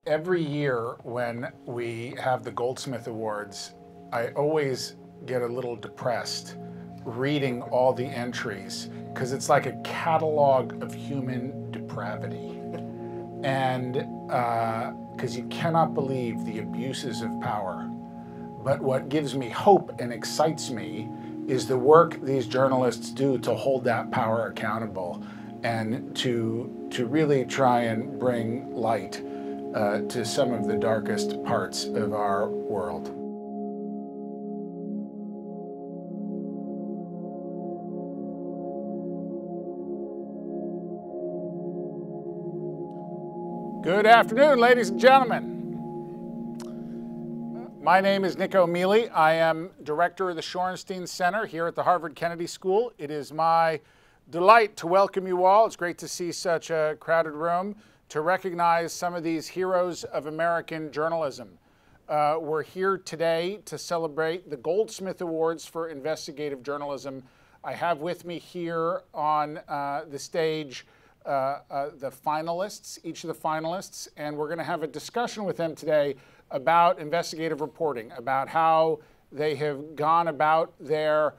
Every year when we have the Goldsmith Awards, I always get a little depressed reading all the entries because it's like a catalog of human depravity. And because you cannot believe the abuses of power. But what gives me hope and excites me is the work these journalists do to hold that power accountable and to really try and bring light to some of the darkest parts of our world. Good afternoon, ladies and gentlemen. My name is Nicko Miele. I am director of the Shorenstein Center here at the Harvard Kennedy School. It is my delight to welcome you all. It's great to see such a crowded room, to recognize some of these heroes of American journalism. We're here today to celebrate the Goldsmith Awards for Investigative Journalism. I have with me here on the stage the finalists, each of the finalists, and we're going to have a discussion with them today about investigative reporting, about how they have gone about their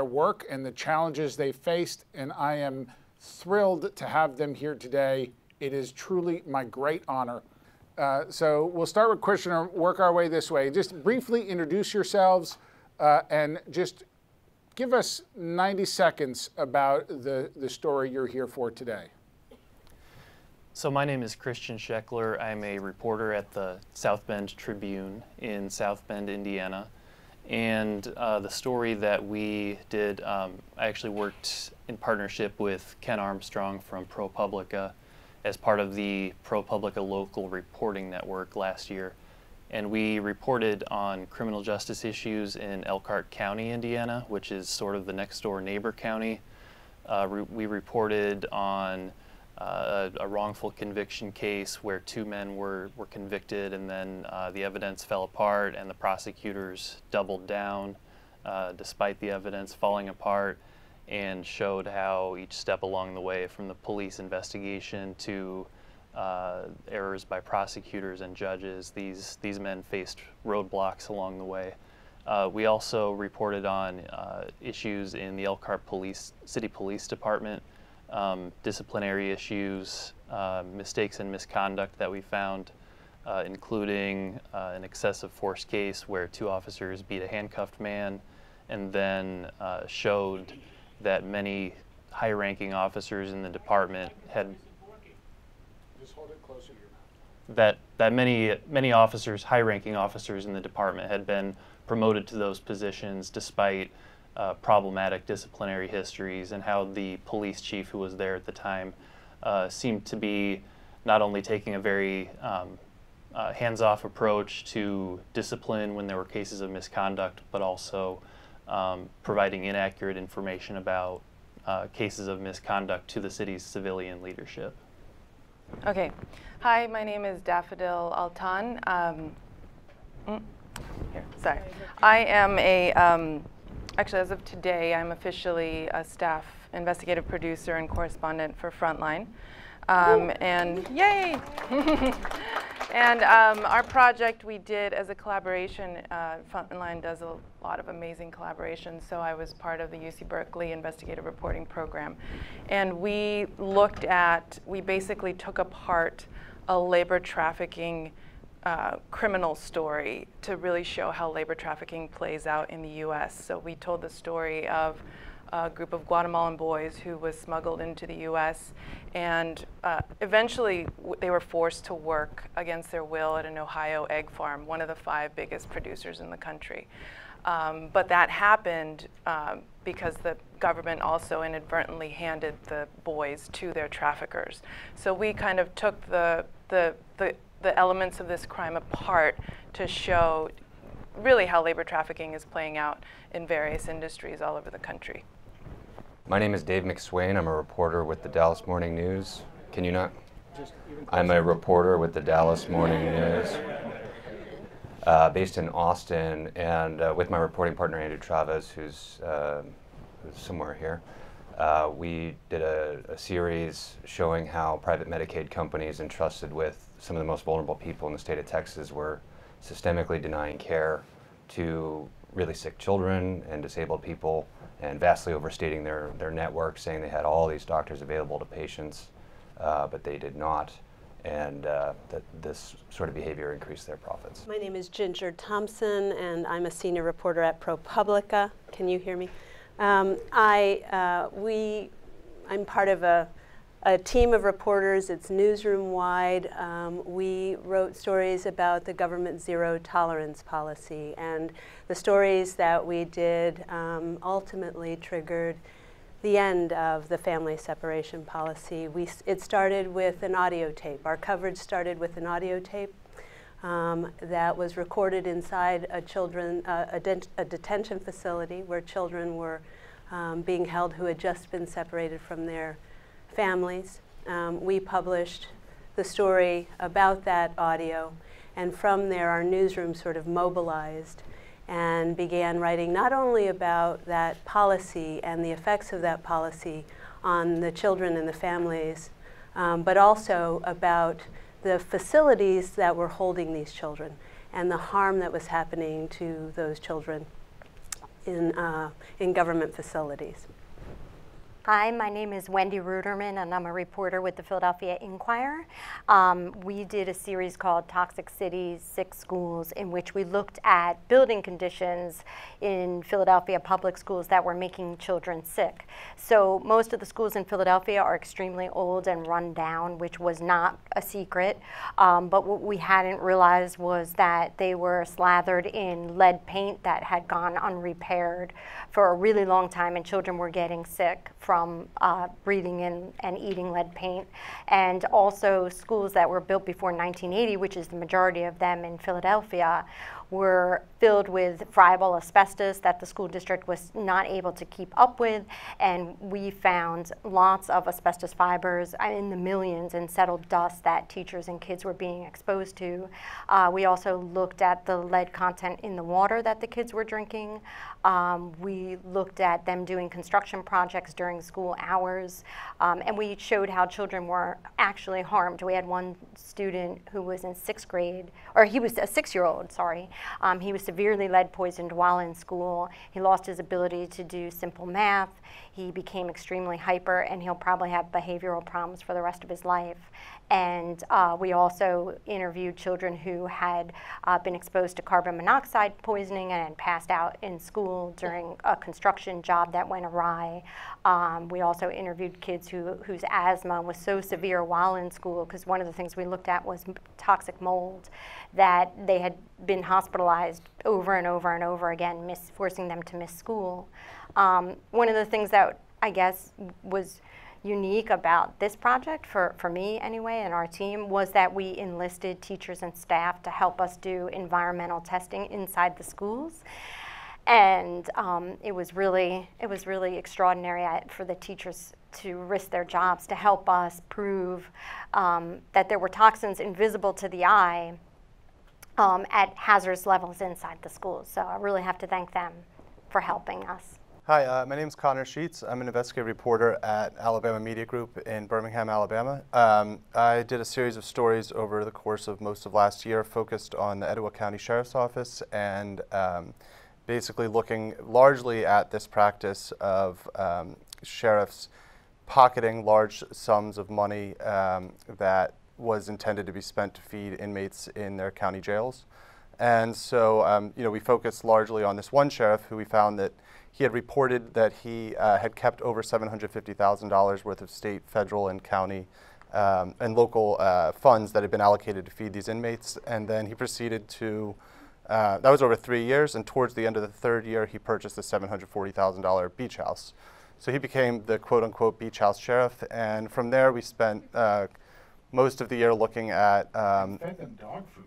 work and the challenges they faced, and I am thrilled to have them here today. It is truly my great honor. So we'll start with Christian and work our way this way. Just briefly introduce yourselves and just give us 90 seconds about the story you're here for today. So my name is Christian Scheckler. I'm a reporter at the South Bend Tribune in South Bend, Indiana. And the story that we did, I actually worked in partnership with Ken Armstrong from ProPublica as part of the ProPublica Local Reporting Network last year. And we reported on criminal justice issues in Elkhart County, Indiana, which is sort of the next door neighbor county. We reported on a wrongful conviction case where two men were convicted, and then the evidence fell apart and the prosecutors doubled down despite the evidence falling apart, and showed how each step along the way, from the police investigation to errors by prosecutors and judges, these men faced roadblocks along the way. We also reported on issues in the Elkhart City Police Department, disciplinary issues, mistakes and misconduct that we found, including an excessive force case where two officers beat a handcuffed man, and then showed that many high-ranking officers in the department had many officers, high-ranking officers in the department, had been promoted to those positions despite problematic disciplinary histories, and how the police chief who was there at the time seemed to be not only taking a very hands-off approach to discipline when there were cases of misconduct, but also providing inaccurate information about cases of misconduct to the city's civilian leadership. Okay. Hi, my name is Daffodil Alton. Sorry. I am a actually, as of today, I'm officially a staff investigative producer and correspondent for FRONTLINE. And yay! And our project we did as a collaboration. FRONTLINE does a lot of amazing collaborations, so I was part of the UC Berkeley Investigative Reporting program. And we basically took apart a labor trafficking criminal story to really show how labor trafficking plays out in the U.S. So we told the story of a group of Guatemalan boys who was smuggled into the U.S. and eventually they were forced to work against their will at an Ohio egg farm, one of the 5 biggest producers in the country. But that happened because the government also inadvertently handed the boys to their traffickers. So we kind of took the elements of this crime apart to show really how labor trafficking is playing out in various industries all over the country. My name is Dave McSwane. I'm a reporter with the Dallas Morning News. Can you not? I'm a reporter with the Dallas Morning News, based in Austin, and with my reporting partner, Chavez, who's somewhere here. We did a series showing how private Medicaid companies entrusted with some of the most vulnerable people in the state of Texas were systemically denying care to really sick children and disabled people, and vastly overstating their network, saying they had all these doctors available to patients, but they did not, and that this sort of behavior increased their profits. My name is Ginger Thompson, and I'm a senior reporter at ProPublica. Can you hear me? I'm part of a team of reporters. It's newsroom-wide. We wrote stories about the government zero tolerance policy, and the stories that we did ultimately triggered the end of the family separation policy. It started with an audio tape. Our coverage started with an audio tape that was recorded inside a detention facility where children were being held who had just been separated from their families. We published the story about that audio, and from there our newsroom sort of mobilized and began writing not only about that policy and the effects of that policy on the children and the families, but also about the facilities that were holding these children and the harm that was happening to those children in government facilities. Hi, my name is Wendy Ruderman, and I'm a reporter with the Philadelphia Inquirer. We did a series called Toxic Cities, Sick Schools, in which we looked at building conditions in Philadelphia public schools that were making children sick. So most of the schools in Philadelphia are extremely old and run down, which was not a secret. But what we hadn't realized was that they were slathered in lead paint that had gone unrepaired for a really long time, and children were getting sick from breathing in and eating lead paint. And also schools that were built before 1980, which is the majority of them in Philadelphia, were filled with friable asbestos that the school district was not able to keep up with, and we found lots of asbestos fibers in the millions in settled dust that teachers and kids were being exposed to. We also looked at the lead content in the water that the kids were drinking. We looked at them doing construction projects during school hours, and we showed how children were actually harmed. We had one student who was in 6th grade, or he was a 6-year-old, sorry. He was severely lead poisoned while in school. He lost his ability to do simple math. He became extremely hyper, and he'll probably have behavioral problems for the rest of his life. And we also interviewed children who had been exposed to carbon monoxide poisoning and had passed out in school during a construction job that went awry. We also interviewed kids whose asthma was so severe while in school, because one of the things we looked at was toxic mold, that they had been hospitalized over and over and over again, forcing them to miss school. One of the things that I guess was unique about this project, for me anyway, and our team, was that we enlisted teachers and staff to help us do environmental testing inside the schools. And it was really extraordinary for the teachers to risk their jobs to help us prove that there were toxins invisible to the eye at hazardous levels inside the schools. So I really have to thank them for helping us. Hi, my name is Connor Sheets. I'm an investigative reporter at Alabama Media Group in Birmingham, Alabama. I did a series of stories over the course of most of last year focused on the Etowah County Sheriff's Office, and basically looking largely at this practice of sheriffs pocketing large sums of money that was intended to be spent to feed inmates in their county jails. And so we focused largely on this one sheriff who we found that he had reported that he had kept over $750,000 worth of state, federal, and county and local funds that had been allocated to feed these inmates. And then he proceeded to, that was over 3 years, and towards the end of the 3rd year, he purchased a $740,000 beach house. So he became the quote-unquote beach house sheriff, and from there we spent most of the year looking at... fed them dog food,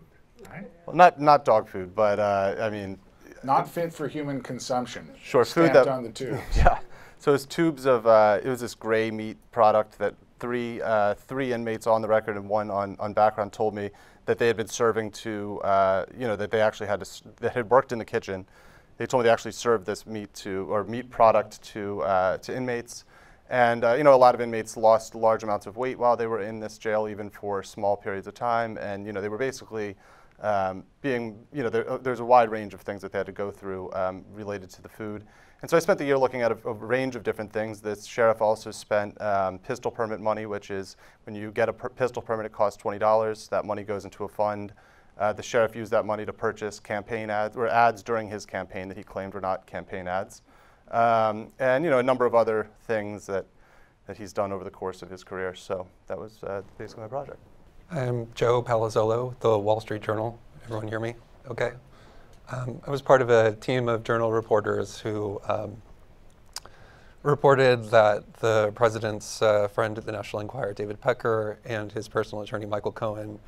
right? Well, not dog food, but I mean... Not fit for human consumption. Sure, food stamped that... on the tubes. Yeah. So it was tubes of, it was this gray meat product that three inmates on the record and one on background told me that they had been serving to, that they actually had to, that had worked in the kitchen. They told me they actually served this meat to, or meat product to inmates. And you know, a lot of inmates lost large amounts of weight while they were in this jail, even for small periods of time. And you know, they were basically being, you know, there's a wide range of things that they had to go through related to the food. And so I spent the year looking at a range of different things. This sheriff also spent pistol permit money, which is when you get a pistol permit, it costs $20. That money goes into a fund. The sheriff used that money to purchase campaign ads, or ads during his campaign that he claimed were not campaign ads. And you know, a number of other things that he's done over the course of his career. So that was basically my project. I'm Joe Palazzolo, the Wall Street Journal. Everyone hear me? Okay. I was part of a team of journal reporters who reported that the president's friend at the National Enquirer, David Pecker, and his personal attorney, Michael Cohen,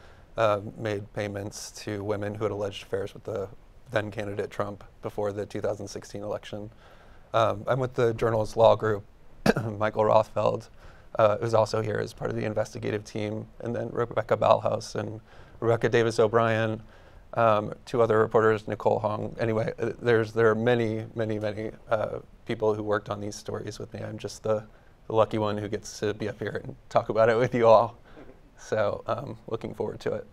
made payments to women who had alleged affairs with the then candidate Trump before the 2016 election. I'm with the Journal's Law Group. Michael Rothfeld is also here as part of the investigative team, and then Rebecca Balhouse and Rebecca Davis O'Brien, two other reporters, Nicole Hong. Anyway, there are many people who worked on these stories with me. I'm just the lucky one who gets to be up here and talk about it with you all. So looking forward to it.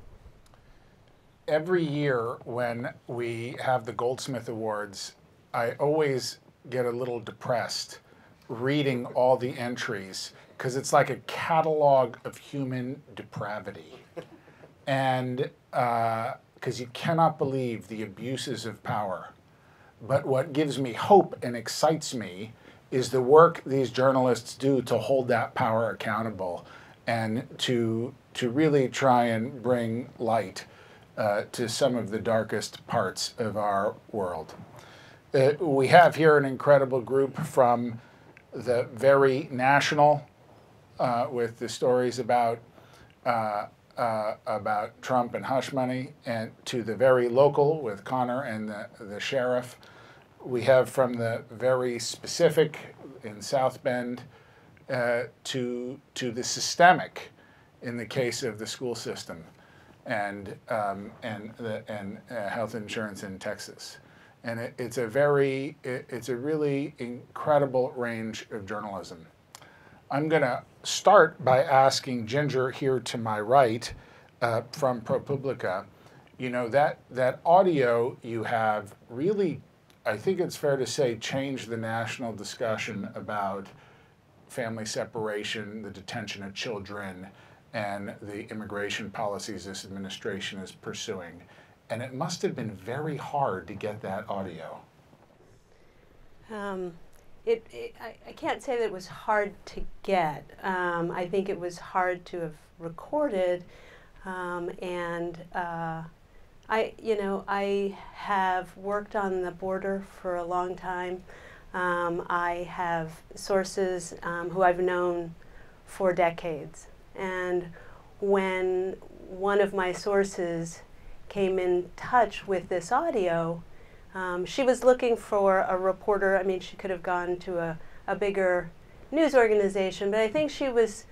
Every year when we have the Goldsmith Awards, I always get a little depressed reading all the entries, because it's like a catalog of human depravity. And because you cannot believe the abuses of power. But what gives me hope and excites me is the work these journalists do to hold that power accountable and to really try and bring light to some of the darkest parts of our world. We have here an incredible group from the very national, with the stories about Trump and hush money, and to the very local with Connor and the sheriff. We have from the very specific in South Bend to the systemic in the case of the school system and health insurance in Texas. And it's a really incredible range of journalism. I'm going to start by asking Ginger here to my right from ProPublica. You know, that audio you have really, I think it's fair to say, changed the national discussion about family separation, the detention of children, and the immigration policies this administration is pursuing. And it must have been very hard to get that audio. I can't say that it was hard to get. I think it was hard to have recorded, I have worked on the border for a long time. I have sources who I've known for decades, and when one of my sources came in touch with this audio, she was looking for a reporter. I mean, she could have gone to a bigger news organization, but I think she was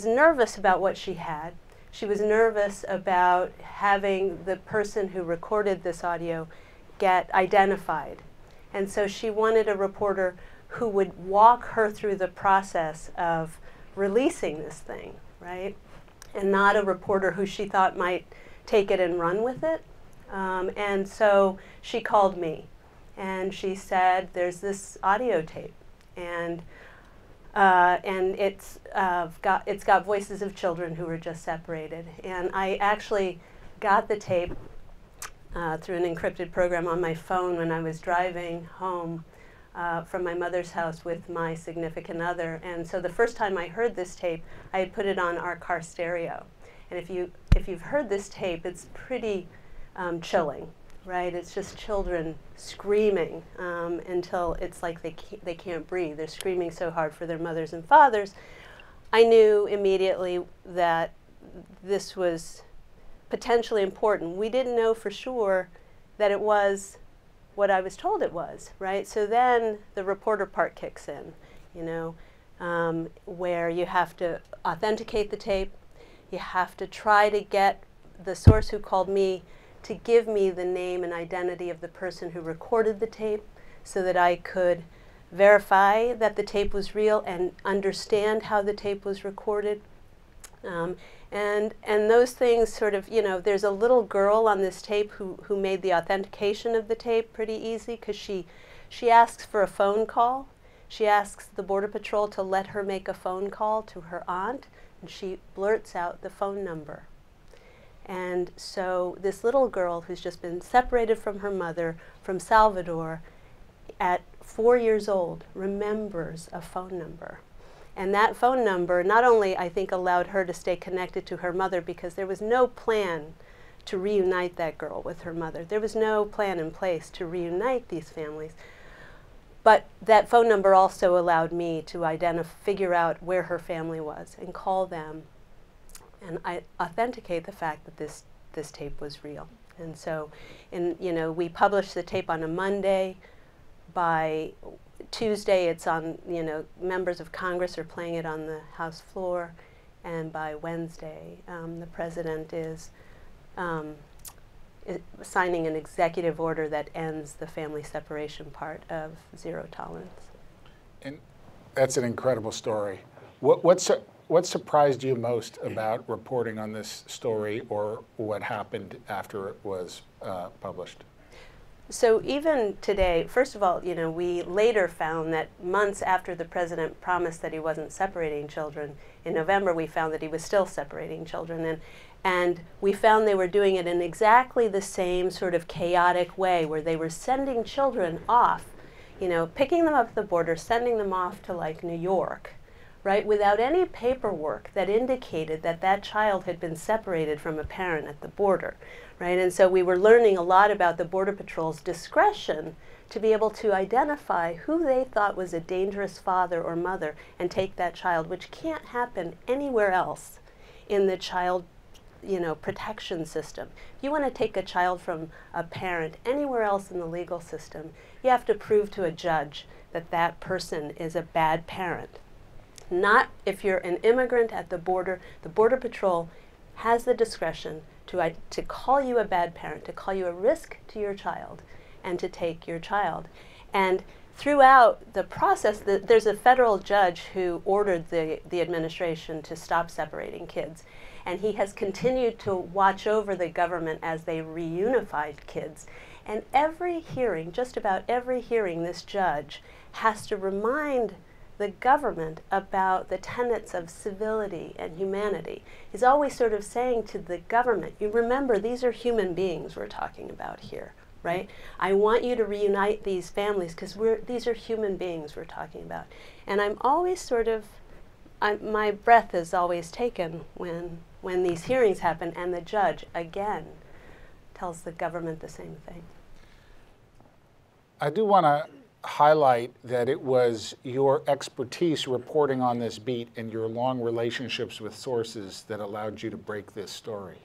nervous about what she had. She was nervous about having the person who recorded this audio get identified. And so she wanted a reporter who would walk her through the process of releasing this thing, right? And not a reporter who she thought might take it and run with it. And so she called me and she said, there's this audio tape, and it's got voices of children who were just separated. And I actually got the tape through an encrypted program on my phone when I was driving home from my mother's house with my significant other. And so the first time I heard this tape, I had put it on our car stereo. And if you've heard this tape, it's pretty chilling, right? It's just children screaming until it's like they can't breathe. They're screaming so hard for their mothers and fathers. I knew immediately that this was potentially important. We didn't know for sure that it was what I was told it was, right? So then the reporter part kicks in, you know, where you have to authenticate the tape. You have to try to get the source who called me to give me the name and identity of the person who recorded the tape so that I could verify that the tape was real and understand how the tape was recorded. And those things sort of, you know, there's a little girl on this tape who made the authentication of the tape pretty easy, because she asks for a phone call. She asks the Border Patrol to let her make a phone call to her aunt, and she blurts out the phone number. And so this little girl who's just been separated from her mother from Salvador at 4 years old remembers a phone number. And that phone number not only, I think, allowed her to stay connected to her mother, because there was no plan to reunite that girl with her mother. There was no plan in place to reunite these families. But that phone number also allowed me to figure out where her family was and call them and authenticate the fact that this tape was real. And so, you know, we published the tape on a Monday. By Tuesday, it's on, you know, members of Congress are playing it on the House floor, and by Wednesday, the president is signing an executive order that ends the family separation part of zero tolerance. And that's an incredible story. What surprised you most about reporting on this story, or what happened after it was published? So even today, first of all, you know, we later found that months after the president promised that he wasn't separating children, in November we found that he was still separating children. And we found they were doing it in exactly the same sort of chaotic way, where they were sending children off, you know, picking them up at the border, sending them off to like New York, right, without any paperwork that indicated that that child had been separated from a parent at the border. Right? And so we were learning a lot about the Border Patrol's discretion to be able to identify who they thought was a dangerous father or mother and take that child, which can't happen anywhere else in the child, you know, protection system. If you want to take a child from a parent anywhere else in the legal system, you have to prove to a judge that that person is a bad parent. Not if you're an immigrant at the Border Patrol has the discretion to call you a bad parent, to call you a risk to your child, and to take your child. And throughout the process, there's a federal judge who ordered the administration to stop separating kids. And he has continued to watch over the government as they reunified kids. And every hearing, just about every hearing, this judge has to remind the government about the tenets of civility and humanity. He's always sort of saying to the government, you remember, these are human beings we're talking about here, right? I want you to reunite these families because these are human beings we're talking about. And I'm always sort of, my breath is always taken when these hearings happen and the judge, again, tells the government the same thing. I do want to highlight that it was your expertise reporting on this beat and your long relationships with sources that allowed you to break this story.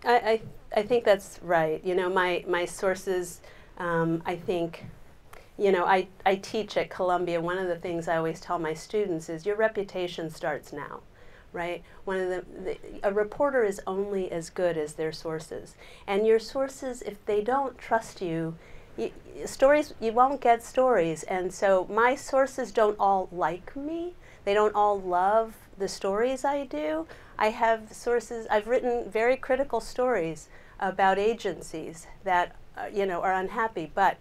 I think that's right. You know, my sources, I think, you know, I teach at Columbia. One of the things I always tell my students is your reputation starts now, right? A reporter is only as good as their sources. And your sources, if they don't trust you, you won't get stories. And so my sources don't all like me. They don't all love the stories I do. I have sources, I've written very critical stories about agencies that you know, are unhappy, but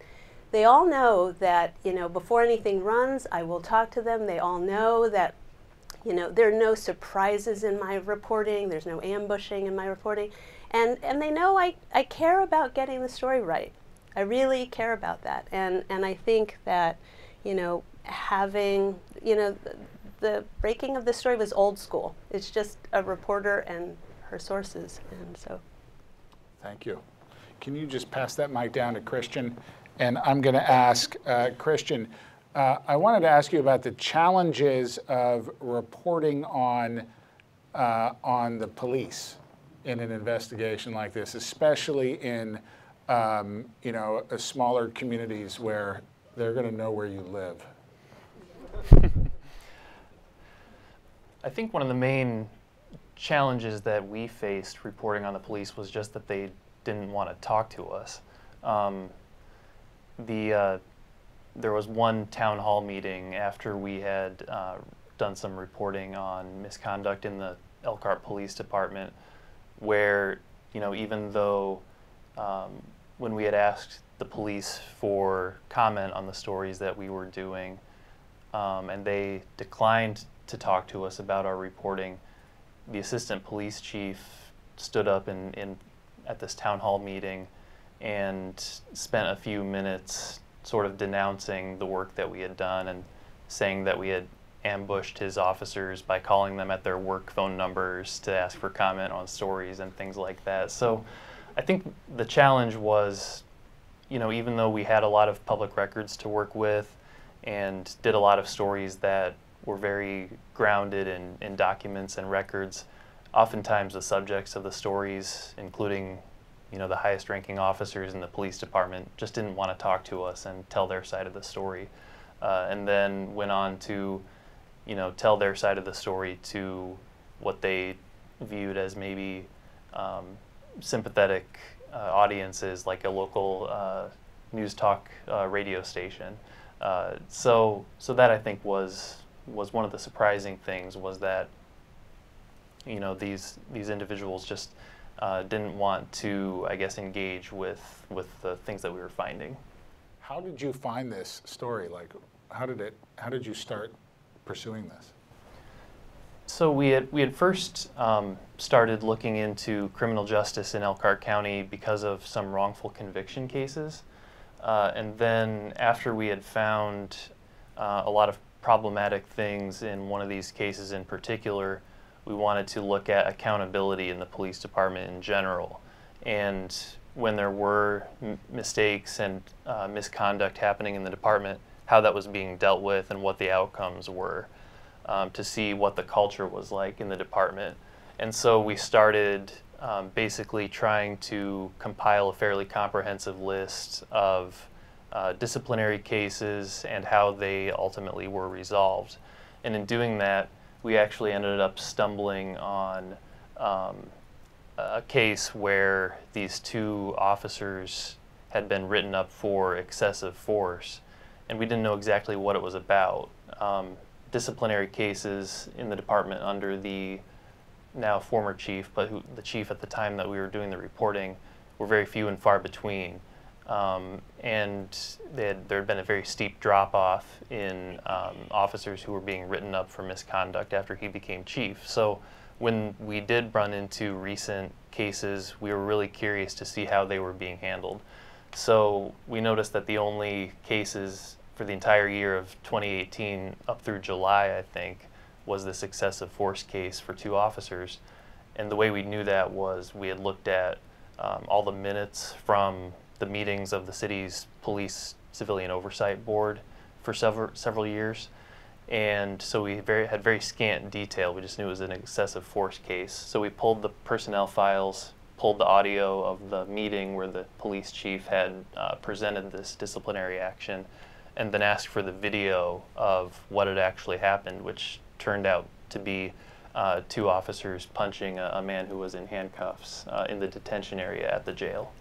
they all know that, you know, before anything runs, I will talk to them. They all know that, you know, there are no surprises in my reporting. There's no ambushing in my reporting. And they know I care about getting the story right. I really care about that, and I think that, you know, having, you know, the breaking of the story was old school. It's just a reporter and her sources, and so. Thank you. Can you just pass that mic down to Christian? And I'm going to ask Christian. I wanted to ask you about the challenges of reporting on the police in an investigation like this, especially in you know, smaller communities where they're going to know where you live. I think one of the main challenges that we faced reporting on the police was just that they didn't want to talk to us. there was one town hall meeting after we had done some reporting on misconduct in the Elkhart Police Department, where, you know, even though when we had asked the police for comment on the stories that we were doing, and they declined to talk to us about our reporting, the assistant police chief stood up at this town hall meeting and spent a few minutes sort of denouncing the work that we had done and saying that we had ambushed his officers by calling them at their work phone numbers to ask for comment on stories and things like that. So I think the challenge was, you know, even though we had a lot of public records to work with and did a lot of stories that were very grounded in documents and records, oftentimes the subjects of the stories, including, you know, the highest ranking officers in the police department, just didn't want to talk to us and tell their side of the story. And then went on to, you know, tell their side of the story to what they viewed as maybe sympathetic audiences, like a local news talk radio station. So that, I think, was one of the surprising things, was that, you know, these individuals just didn't want to, I guess, engage with the things that we were finding. How did you find this story? Like, how did you start pursuing this? So we had first started looking into criminal justice in Elkhart County because of some wrongful conviction cases. And then after we had found a lot of problematic things in one of these cases in particular, we wanted to look at accountability in the police department in general. And when there were mistakes and misconduct happening in the department, how that was being dealt with and what the outcomes were, to see what the culture was like in the department. And so we started basically trying to compile a fairly comprehensive list of disciplinary cases and how they ultimately were resolved. And in doing that, we actually ended up stumbling on a case where these two officers had been written up for excessive force, and we didn't know exactly what it was about. Disciplinary cases in the department under the now former chief, but the chief at the time that we were doing the reporting, were very few and far between. And there had been a very steep drop-off in officers who were being written up for misconduct after he became chief. So when we did run into recent cases, we were really curious to see how they were being handled. So we noticed that the only cases for the entire year of 2018 up through July, I think, was this excessive force case for two officers. And the way we knew that was we had looked at all the minutes from the meetings of the city's police civilian oversight board for several years. And so we had very scant detail. We just knew it was an excessive force case. So we pulled the personnel files, pulled the audio of the meeting where the police chief had presented this disciplinary action, and then asked for the video of what had actually happened, which turned out to be two officers punching a man who was in handcuffs in the detention area at the jail.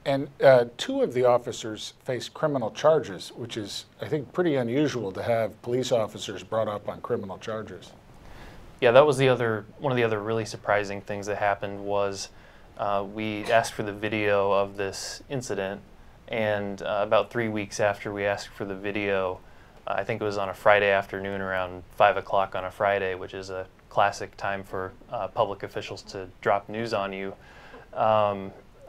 And two of the officers faced criminal charges, which is, I think, pretty unusual to have police officers brought up on criminal charges. Yeah, that was one of the other really surprising things that happened was we asked for the video of this incident, and about 3 weeks after we asked for the video, I think it was on a Friday afternoon around 5 o'clock on a Friday, which is a classic time for public officials to drop news on you.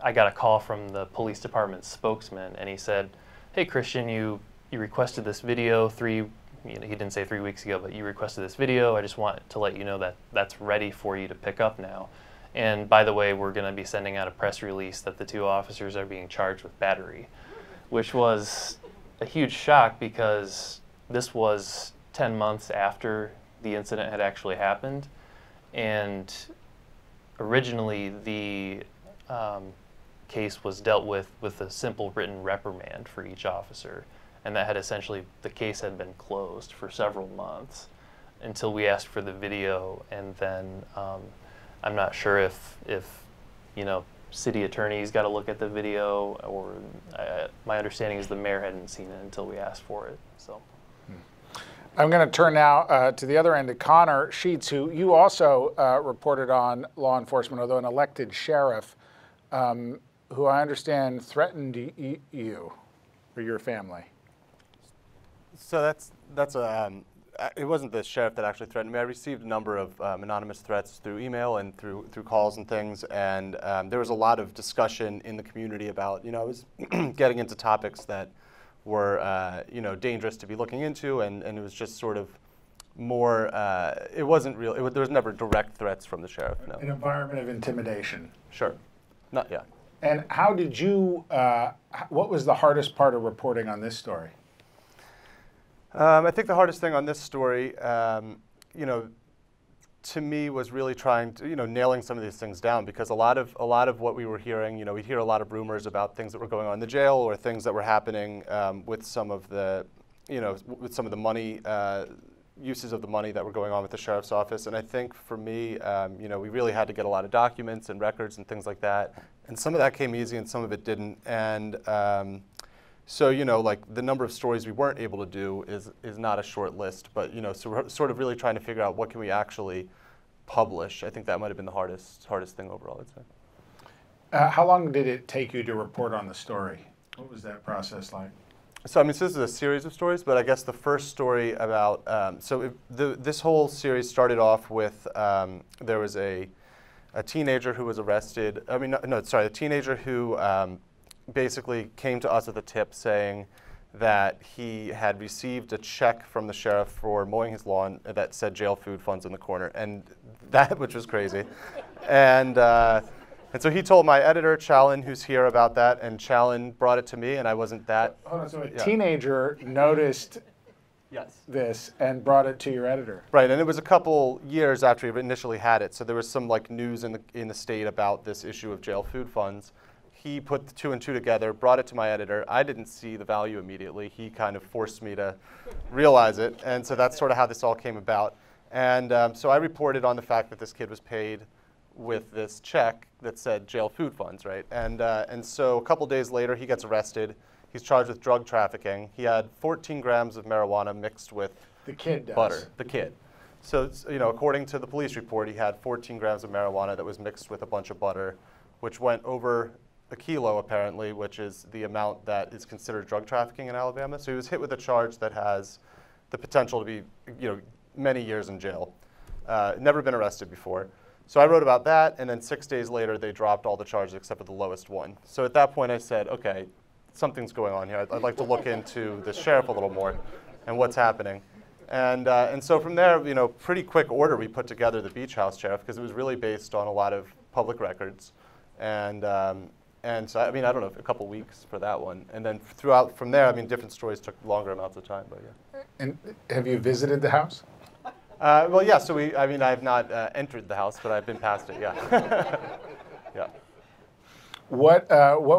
I got a call from the police department spokesman, and he said, "Hey Christian, you requested this video he didn't say 3 weeks ago, but you requested this video. I just want to let you know that that's ready for you to pick up now. And by the way, we're going to be sending out a press release that the two officers are being charged with battery," which was a huge shock because this was 10 months after the incident had actually happened. And originally the case was dealt with a simple written reprimand for each officer. And that had the case had been closed for several months until we asked for the video. And then I'm not sure if city attorney's got to look at the video, or my understanding is the mayor hadn't seen it until we asked for it. So. I'm going to turn now to the other end to Connor Sheets, who you also reported on law enforcement, although an elected sheriff, who I understand threatened you or your family. So that's a. It wasn't the sheriff that actually threatened me. I received a number of anonymous threats through email and through calls and things, and there was a lot of discussion in the community about, I was getting into topics that were, dangerous to be looking into, and it was just sort of more, it wasn't real, there was never direct threats from the sheriff, no. An environment of intimidation. Sure, yeah. And how did you, what was the hardest part of reporting on this story? I think the hardest thing on this story, to me, was really trying to, nailing some of these things down, because a lot of what we were hearing, we'd hear a lot of rumors about things that were going on in the jail, or things that were happening with some of the, with some of the money, uses of the money that were going on with the sheriff's office. And I think for me, we really had to get a lot of documents and records and things like that. And some of that came easy and some of it didn't. And so, like the number of stories we weren't able to do is not a short list, but, so we're sort of really trying to figure out what can we actually publish. I think that might have been the hardest thing overall, I'd say. How long did it take you to report on the story? What was that process like? So, this is a series of stories, but I guess the first story about, this whole series started off with, there was a teenager who was arrested, a teenager who basically came to us with a tip saying that he had received a check from the sheriff for mowing his lawn that said jail food funds in the corner, and that, which was crazy. And so he told my editor, Challen, who's here, about that, and Challen brought it to me, and I wasn't that. Hold on, so a teenager noticed this and brought it to your editor. Right, and it was a couple years after he initially had it, so there was some news in the state about this issue of jail food funds. He put the 2 and 2 together, brought it to my editor. I didn't see the value immediately. He kind of forced me to realize it, and so that's sort of how this all came about. And so I reported on the fact that this kid was paid with this check that said jail food funds, right? And so a couple days later, he gets arrested. He's charged with drug trafficking. He had 14 grams of marijuana mixed with butter. The kid. So, according to the police report, he had 14 grams of marijuana that was mixed with a bunch of butter, which went over a kilo, apparently, which is the amount that is considered drug trafficking in Alabama. So he was hit with a charge that has the potential to be, many years in jail. Never been arrested before. So I wrote about that, and then 6 days later, they dropped all the charges except for the lowest one. So at that point, I said, okay, something's going on here. I'd like to look into the sheriff a little more and what's happening. And so from there, pretty quick order, we put together the Beach House sheriff, because it was really based on a lot of public records. And so, I don't know, a couple weeks for that one. And then from there, different stories took longer amounts of time, but yeah. And have you visited the house? Well, yeah, so I have not entered the house, but I've been past it, yeah. Yeah. What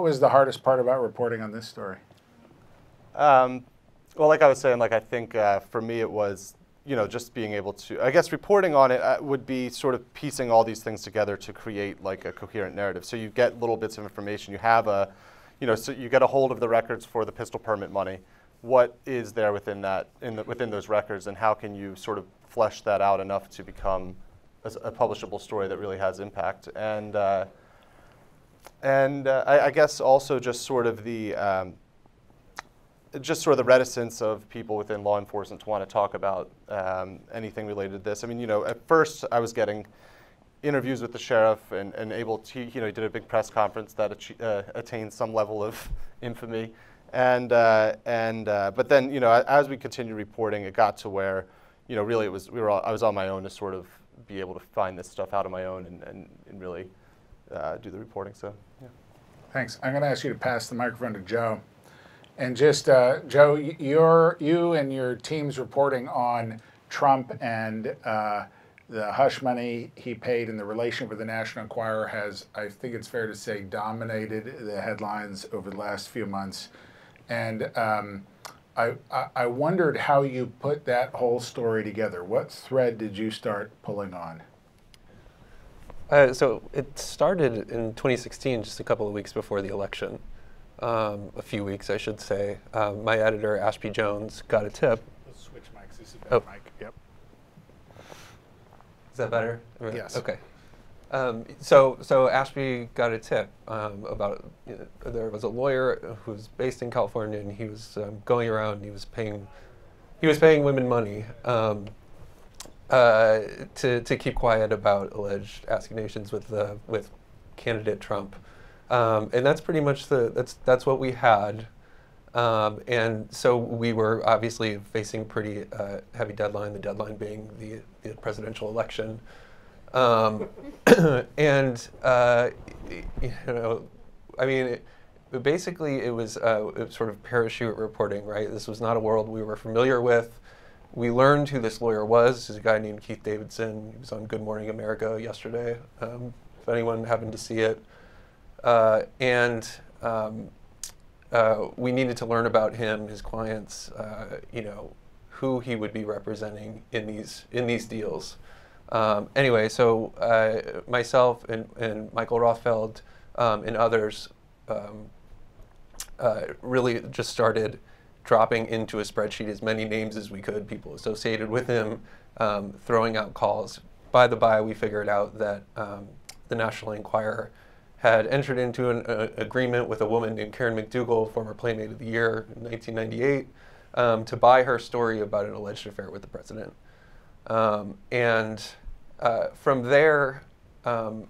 was the hardest part about reporting on this story? Well, like I was saying, I think for me it was, just being able to, I guess reporting on it would be sort of piecing all these things together to create a coherent narrative. So you get little bits of information. You have so you get a hold of the records for the pistol permit money. What is there within that, within those records, and how can you sort of flesh that out enough to become a publishable story that really has impact? And I guess also just sort of the reticence of people within law enforcement to want to talk about anything related to this. At first I was getting interviews with the sheriff and able to, he did a big press conference that attained some level of infamy. But then, as we continued reporting, it got to where, really I was on my own to sort of be able to find this stuff out on my own and really do the reporting. So, yeah. Thanks. I'm going to ask you to pass the microphone to Joe. And just, Joe, you and your team's reporting on Trump and the hush money he paid and the relationship with the National Enquirer has, I think it's fair to say, dominated the headlines over the last few months. And I wondered how you put that whole story together. What thread did you start pulling on? So it started in 2016, just a couple of weeks before the election. A few weeks, I should say. My editor, Abbie Jones, got a tip. Let's switch mics. This is a better mic. Yep. Is that better? Yes. Okay. So Abbie got a tip about there was a lawyer who was based in California, and he was going around and he was paying women money to keep quiet about alleged assignations with candidate Trump, and that's pretty much that's what we had, and so we were obviously facing pretty heavy deadline. The deadline being the presidential election. And you know, I mean, basically it was sort of parachute reporting, right? This was not a world we were familiar with. We learned who this lawyer was. He's a guy named Keith Davidson. He was on Good Morning America yesterday, if anyone happened to see it. We needed to learn about him, his clients, you know, who he would be representing in these deals. Anyway, so myself and Michael Rothfeld and others really just started dropping into a spreadsheet as many names as we could, people associated with him, throwing out calls. By the by, we figured out that the National Enquirer had entered into an agreement with a woman named Karen McDougal, former Playmate of the Year in 1998, to buy her story about an alleged affair with the president. From there,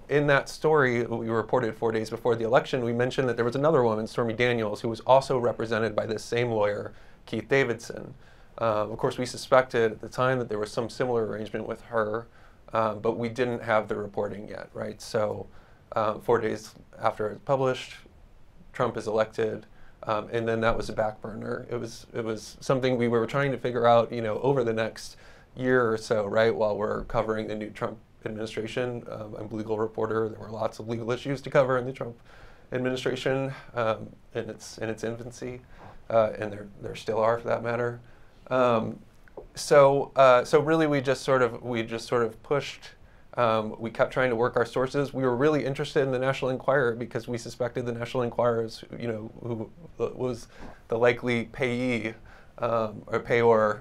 in that story we reported 4 days before the election, we mentioned that there was another woman, Stormy Daniels, who was also represented by this same lawyer, Keith Davidson. Of course, we suspected at the time that there was some similar arrangement with her, but we didn't have the reporting yet, right? So 4 days after it's published, Trump is elected, and then that was a back burner. It was something we were trying to figure out, you know, over the next year or so, right, while we're covering the new Trump administration. I'm a legal reporter. There were lots of legal issues to cover in the Trump administration in its infancy, and there still are, for that matter. So really, we just sort of pushed. We kept trying to work our sources. We were really interested in the National Enquirer because we suspected the National Enquirer, you know, who was the likely payee or payor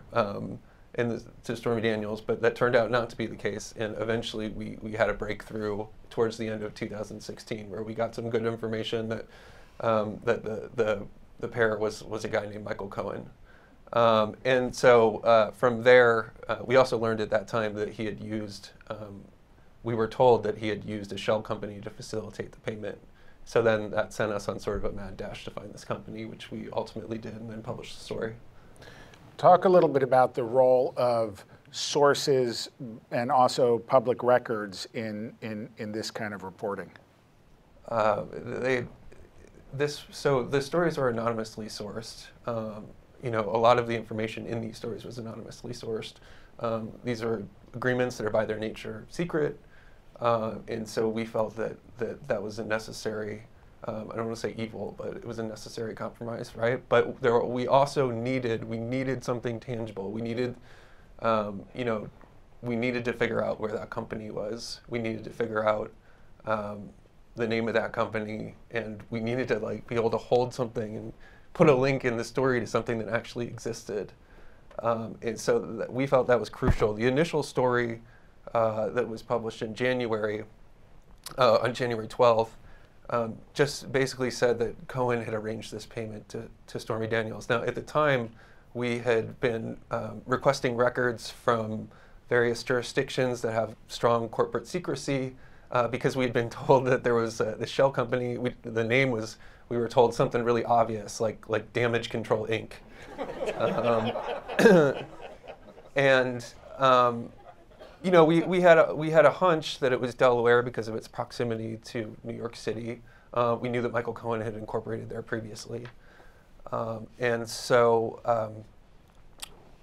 to Stormy Daniels, but that turned out not to be the case. And eventually, we had a breakthrough towards the end of 2016, where we got some good information that the pair was a guy named Michael Cohen. And so from there, we also learned at that time that he had used. We were told that he had used a shell company to facilitate the payment. So then that sent us on sort of a mad dash to find this company, which we ultimately did, and then published the story. Talk a little bit about the role of sources and also public records in this kind of reporting. So the stories are anonymously sourced. You know, a lot of the information in these stories was anonymously sourced. These are agreements that are by their nature secret, and so we felt that was a necessary. I don't want to say evil, but it was a necessary compromise, right? But we also needed something tangible. We needed, you know, we needed to figure out where that company was. We needed to figure out the name of that company, and we needed to be able to hold something and put a link in the story to something that actually existed. And so we felt that was crucial. The initial story that was published in January, on January 12th, just basically said that Cohen had arranged this payment to Stormy Daniels. Now, at the time, we had been requesting records from various jurisdictions that have strong corporate secrecy because we had been told that there was the shell company. The name was, we were told something really obvious, like Damage Control Inc. You know, we had a hunch that it was Delaware because of its proximity to New York City. We knew that Michael Cohen had incorporated there previously, and so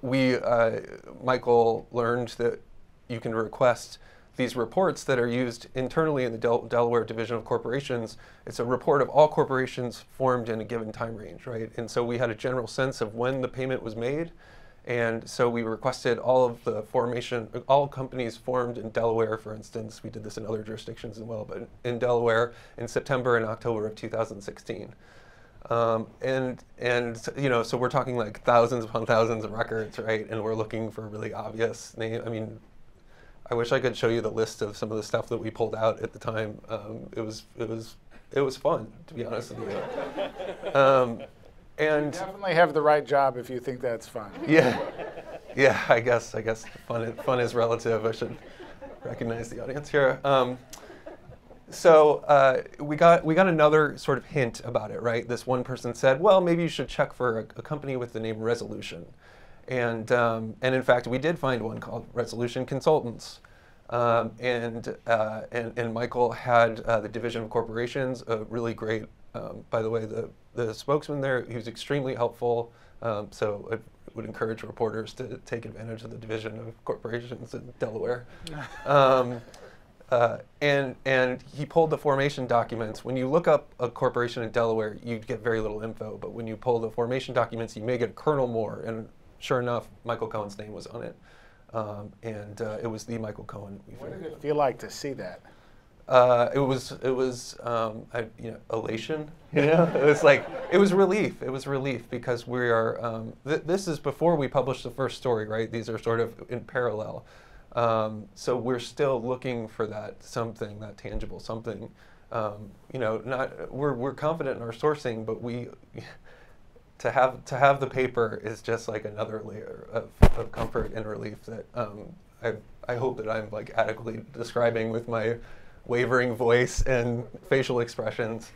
Michael learned that you can request these reports that are used internally in the Delaware Division of Corporations. It's a report of all corporations formed in a given time range, right? And so we had a general sense of when the payment was made, And so we requested all of the formation, all companies formed in Delaware, for instance. We did this in other jurisdictions as well, but in Delaware in September and October of 2016. And you know, so we're talking like thousands upon thousands of records, right? And we're looking for really obvious name. I mean, I wish I could show you the list of some of the stuff that we pulled out at the time. It was fun, to be honest with you. And you definitely have the right job if you think that's fun. Yeah, yeah. I guess fun is relative. I should recognize the audience here. So we got another sort of hint about it, right? This one person said, well, maybe you should check for a company with the name Resolution. And in fact, we did find one called Resolution Consultants. And Michael had the Division of Corporations, a really great, by the way, the spokesman there, he was extremely helpful. So I would encourage reporters to take advantage of the Division of Corporations in Delaware. And he pulled the formation documents. When you look up a corporation in Delaware, you get very little info. But when you pull the formation documents, you may get a kernel more. And sure enough, Michael Cohen's name was on it. It was the Michael Cohen. What did it feel like to see that? It was elation. You know, it was relief. It was relief because we are. This is before we published the first story, right? These are sort of in parallel. So we're still looking for that something, that tangible something. You know, we're confident in our sourcing, but to have the paper is just like another layer of comfort and relief that I hope that I'm like adequately describing with my wavering voice and facial expressions.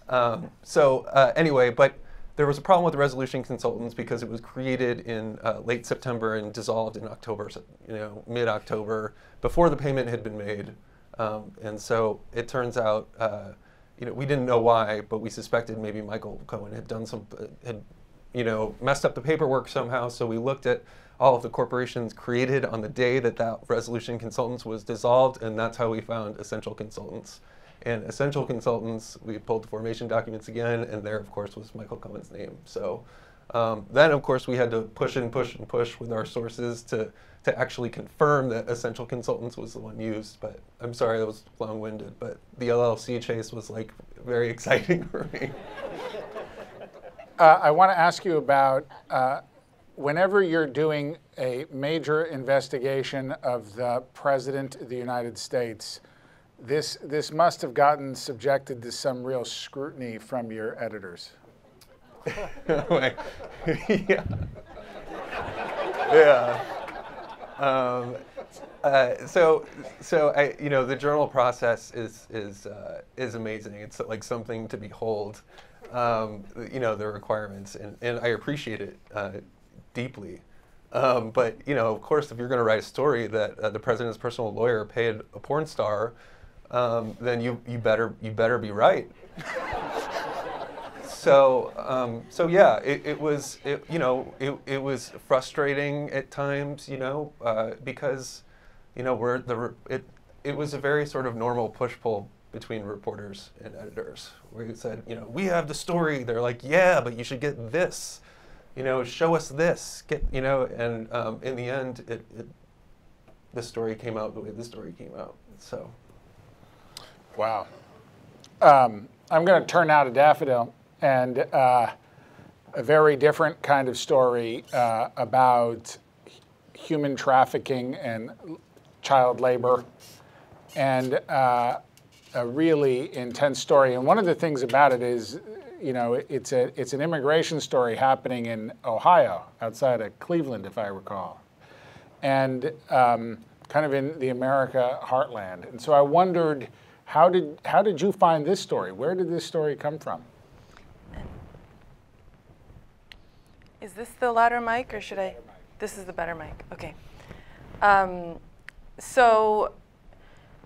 Anyway, but there was a problem with Resolution Consultants because it was created in late September and dissolved in October, you know, mid-October, before the payment had been made. And so it turns out, you know, we didn't know why, but we suspected maybe Michael Cohen had done you know, messed up the paperwork somehow. So we looked at all of the corporations created on the day that Resolution Consultants was dissolved, and that's how we found Essential Consultants. And Essential Consultants, we pulled the formation documents again, and there, of course, was Michael Cohen's name. So then, of course, we had to push and push and push with our sources to actually confirm that Essential Consultants was the one used. But I'm sorry, that was long-winded, but the LLC chase was like very exciting for me. I want to ask you about whenever you're doing a major investigation of the President of the United States, this must have gotten subjected to some real scrutiny from your editors. Yeah. Yeah. You know, the journal process is amazing. It's like something to behold. You know, the requirements, and I appreciate it deeply. But you know, of course, if you're going to write a story that the president's personal lawyer paid a porn star, then you better be right. So yeah, it was frustrating at times, you know, because you know it was a very sort of normal push-pull between reporters and editors, where you said, you know, we have the story. They're like, yeah, but you should get this, you know, show us this, you know, and in the end, the story came out the way the story came out. So, wow. I'm going to turn now to Daffodil and a very different kind of story about human trafficking and child labor, and a really intense story. And one of the things about it is, you know, it's an immigration story happening in Ohio, outside of Cleveland, if I recall, and kind of in the America heartland. And so I wondered, how did you find this story? Where did this story come from? Is this the louder mic, or should I? This is the better mic. Okay. So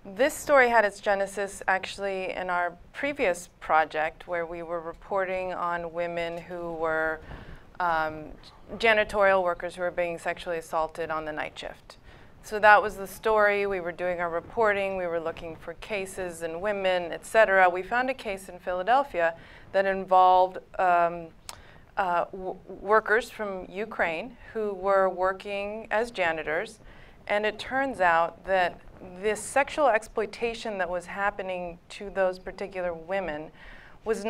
this story had its genesis actually in our previous project, where we were reporting on women who were janitorial workers who were being sexually assaulted on the night shift. So that was the story. We were doing our reporting. We were looking for cases and women, et cetera. We found a case in Philadelphia that involved workers from Ukraine who were working as janitors, and it turns out that this sexual exploitation that was happening to those particular women was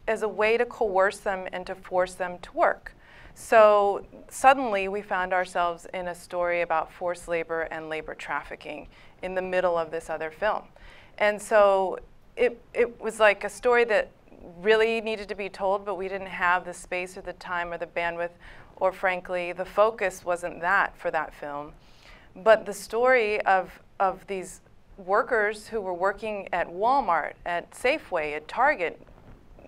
as a way to coerce them and to force them to work. So suddenly we found ourselves in a story about forced labor and labor trafficking in the middle of this other film. And so it was like a story that really needed to be told, but we didn't have the space or the time or the bandwidth, or frankly, the focus wasn't that for that film. But the story of these workers who were working at Walmart, at Safeway, at Target,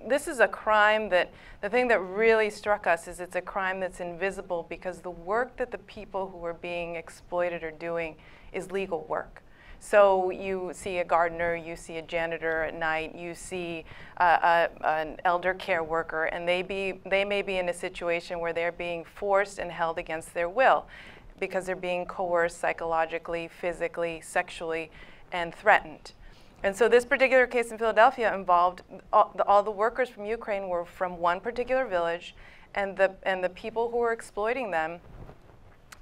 this is a crime that, the thing that really struck us is it's a crime that's invisible because the work that the people who are being exploited are doing is legal work. So you see a gardener, you see a janitor at night, you see an elder care worker, and they may be in a situation where they're being forced and held against their will because they're being coerced psychologically, physically, sexually, and threatened. And so this particular case in Philadelphia involved all the workers from Ukraine were from one particular village, and the people who were exploiting them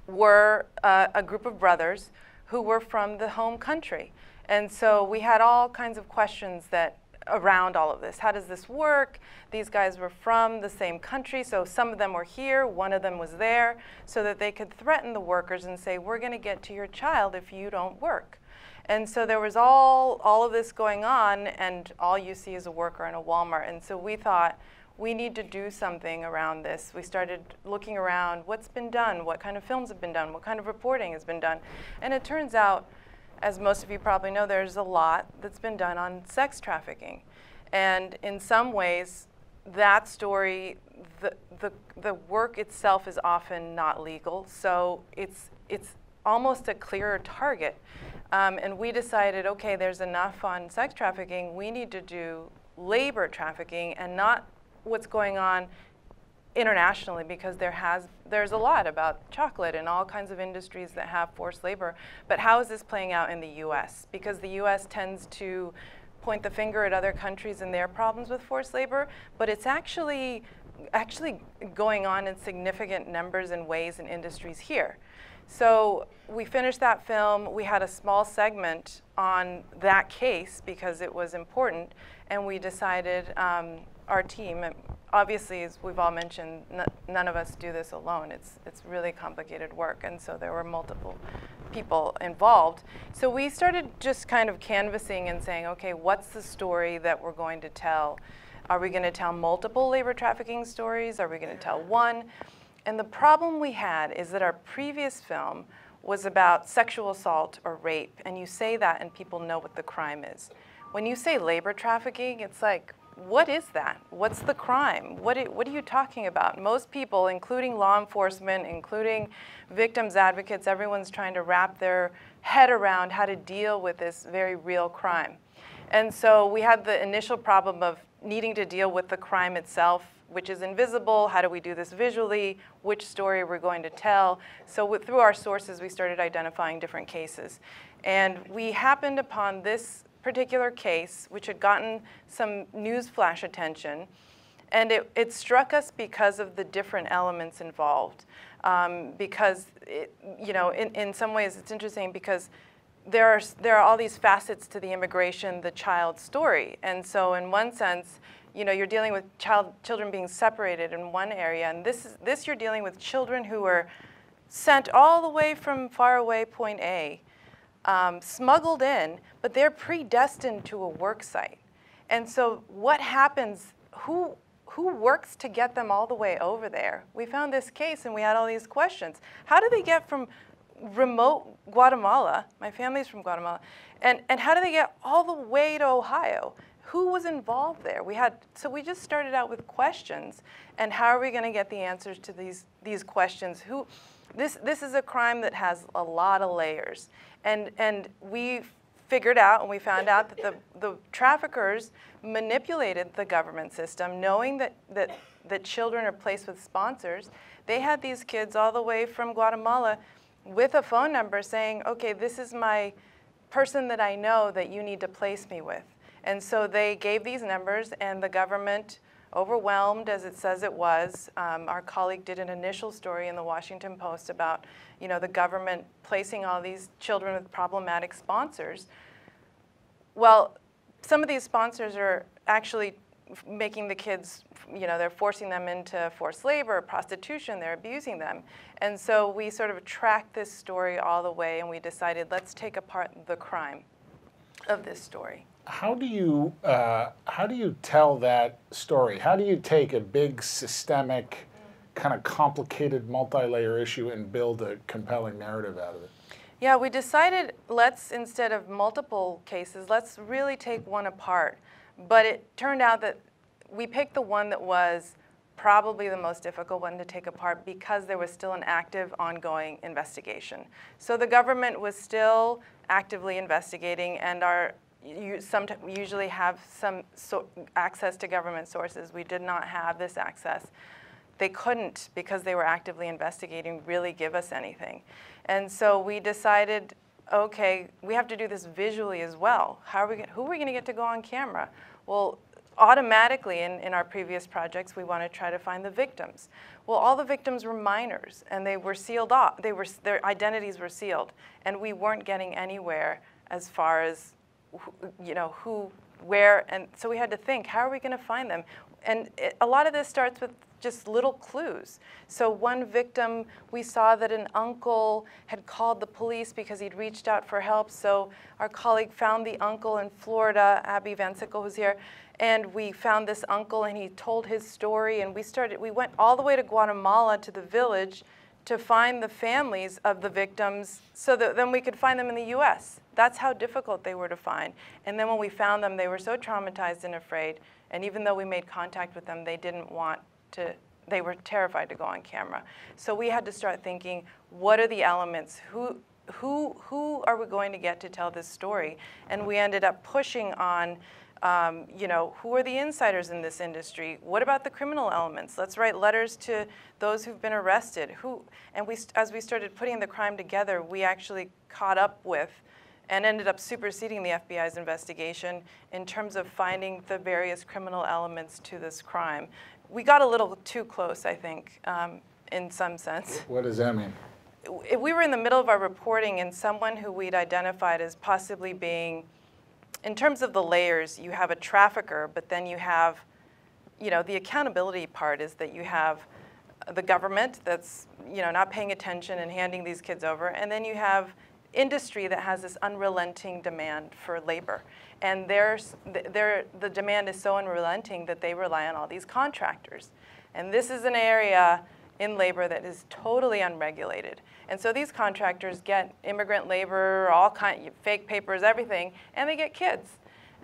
were a group of brothers who were from the home country. And so we had all kinds of questions around all of this. How does this work? These guys were from the same country, so some of them were here, one of them was there, so that they could threaten the workers and say, we're gonna get to your child if you don't work. And so there was all of this going on, and all you see is a worker in a Walmart. And so we thought, we need to do something around this. We started looking around, what's been done, what kind of films have been done, what kind of reporting has been done. And it turns out, as most of you probably know, there's a lot that's been done on sex trafficking. And in some ways, that story, the work itself is often not legal, so it's almost a clearer target. And we decided, okay, there's enough on sex trafficking, we need to do labor trafficking and not what's going on internationally, because there's a lot about chocolate and all kinds of industries that have forced labor. But how is this playing out in the US? Because the US tends to point the finger at other countries and their problems with forced labor, but it's actually going on in significant numbers and ways in industries here. So we finished that film. We had a small segment on that case because it was important, and we decided, our team, obviously, as we've all mentioned, none of us do this alone. It's really complicated work, and so there were multiple people involved. So we started just kind of canvassing and saying, okay, what's the story that we're going to tell? Are we going to tell multiple labor trafficking stories? Are we going to tell one? And the problem we had is that our previous film was about sexual assault or rape, and you say that and people know what the crime is. When you say labor trafficking, it's like, what is that? What's the crime? What are you talking about? Most people, including law enforcement, including victims advocates, everyone's trying to wrap their head around how to deal with this very real crime. And so we had the initial problem of needing to deal with the crime itself, which is invisible. How do we do this visually? Which story we're going to tell? So through our sources, we started identifying different cases. And we happened upon this particular case, which had gotten some news flash attention. And it struck us because of the different elements involved. Because, in some ways, it's interesting because there are all these facets to the immigration, the child story. And so in one sense, you're dealing with children being separated in one area, and this you're dealing with children who are sent all the way from far away point A, smuggled in, but they're predestined to a work site. And so what happens, who works to get them all the way over there? We found this case and we had all these questions. How do they get from remote Guatemala, my family's from Guatemala, and how do they get all the way to Ohio? Who was involved there? So we just started out with questions, and how are we going to get the answers to these questions? This is a crime that has a lot of layers, and we figured out and we found out that the traffickers manipulated the government system, knowing that children are placed with sponsors. They had these kids all the way from Guatemala with a phone number saying, okay, this is my person that I know that you need to place me with. And so they gave these numbers, and the government overwhelmed as it says it was. Our colleague did an initial story in the Washington Post about, you know, the government placing all these children with problematic sponsors. Well, some of these sponsors are actually making the kids, you know, they're forcing them into forced labor, prostitution, they're abusing them. And so we sort of tracked this story all the way, and we decided, let's take apart the crime of this story. How do you tell that story? How do you take a big systemic, kind of complicated multi-layer issue and build a compelling narrative out of it? Yeah, we decided, let's, instead of multiple cases, let's really take one apart. But it turned out that we picked the one that was probably the most difficult one to take apart because there was still an active, ongoing investigation. So the government was still actively investigating, and we usually have some access to government sources. We did not have this access. They couldn't, because they were actively investigating, really give us anything. And so we decided, okay, we have to do this visually as well. Who are we going to get to go on camera? Well, automatically in our previous projects, we want to try to find the victims. Well, all the victims were minors, and they were sealed off. Their identities were sealed, and we weren't getting anywhere as far as, you know, who, where, and so we had to think, how are we going to find them? And a lot of this starts with just little clues. So one victim, we saw that an uncle had called the police because he'd reached out for help. So our colleague found the uncle in Florida, Abbie, VanSickle, who's here, and we found this uncle, and he told his story, and we went all the way to Guatemala to the village to find the families of the victims so that then we could find them in the US. That's how difficult they were to find. And then when we found them, they were so traumatized and afraid, and even though we made contact with them, they didn't want to, they were terrified to go on camera. So we had to start thinking, what are the elements? Who are we going to get to tell this story? And we ended up pushing on, you know, who are the insiders in this industry? What about the criminal elements? Let's write letters to those who've been arrested. And as we started putting the crime together, we actually caught up with and ended up superseding the FBI's investigation in terms of finding the various criminal elements to this crime. We got a little too close, I think, in some sense. What does that mean? We were in the middle of our reporting, and someone who we'd identified as possibly being, in terms of the layers, you have a trafficker, but then you have, you know, the accountability part is that you have the government that's, you know, not paying attention and handing these kids over, and then you have industry that has this unrelenting demand for labor. And the demand is so unrelenting that they rely on all these contractors. And this is an area in labor that is totally unregulated. And so these contractors get immigrant labor, all kind, fake papers, everything, and they get kids.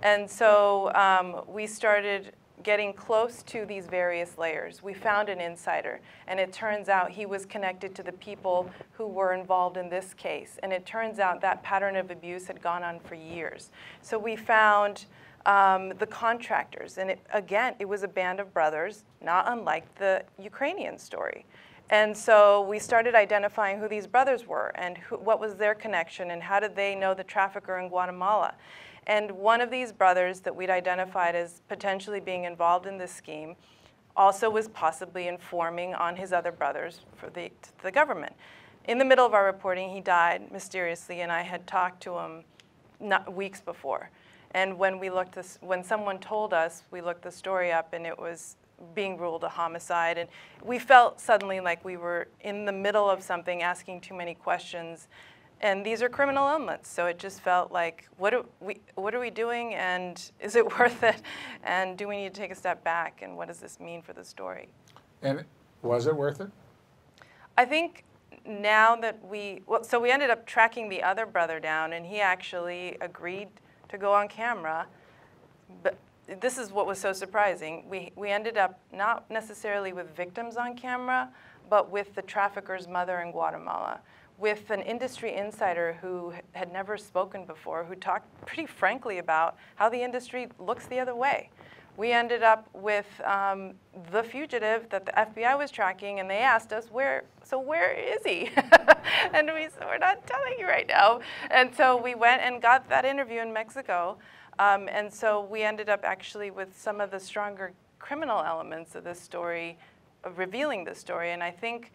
And so we started getting close to these various layers. We found an insider, and it turns out he was connected to the people who were involved in this case. And it turns out that pattern of abuse had gone on for years. So we found the contractors, and again, it was a band of brothers, not unlike the Ukrainian story. And so we started identifying who these brothers were and what was their connection and how did they know the trafficker in Guatemala. And one of these brothers that we'd identified as potentially being involved in this scheme also was possibly informing on his other brothers for the government. In the middle of our reporting, he died mysteriously, and I had talked to him weeks before. And when when someone told us, we looked the story up, and it was being ruled a homicide. And we felt suddenly like we were in the middle of something, asking too many questions. And these are criminal elements, so it just felt like, what are we doing, and is it worth it? And do we need to take a step back, and what does this mean for the story? And was it worth it? I think now that so we ended up tracking the other brother down, and he actually agreed to go on camera. But this is what was so surprising. We ended up not necessarily with victims on camera, but with the trafficker's mother in Guatemala, with an industry insider who had never spoken before, who talked pretty frankly about how the industry looks the other way. We ended up with the fugitive that the FBI was tracking, and they asked us, where is he? And we said, we're not telling you right now. And so we went and got that interview in Mexico. And so we ended up actually with some of the stronger criminal elements of this story, of revealing this story. And I think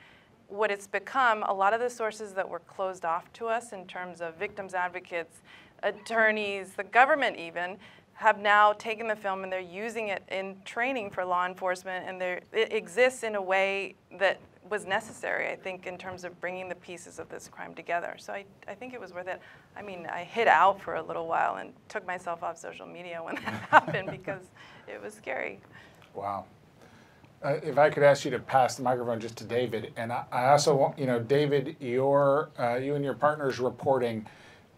what it's become, a lot of the sources that were closed off to us in terms of victims advocates, attorneys, the government even, have now taken the film and they're using it in training for law enforcement, and it exists in a way that was necessary, I think, in terms of bringing the pieces of this crime together. So I think it was worth it. I mean, I hid out for a little while and took myself off social media when that happened because it was scary. Wow. If I could ask you to pass the microphone just to David, and I also want, you know, David, you and your partner's reporting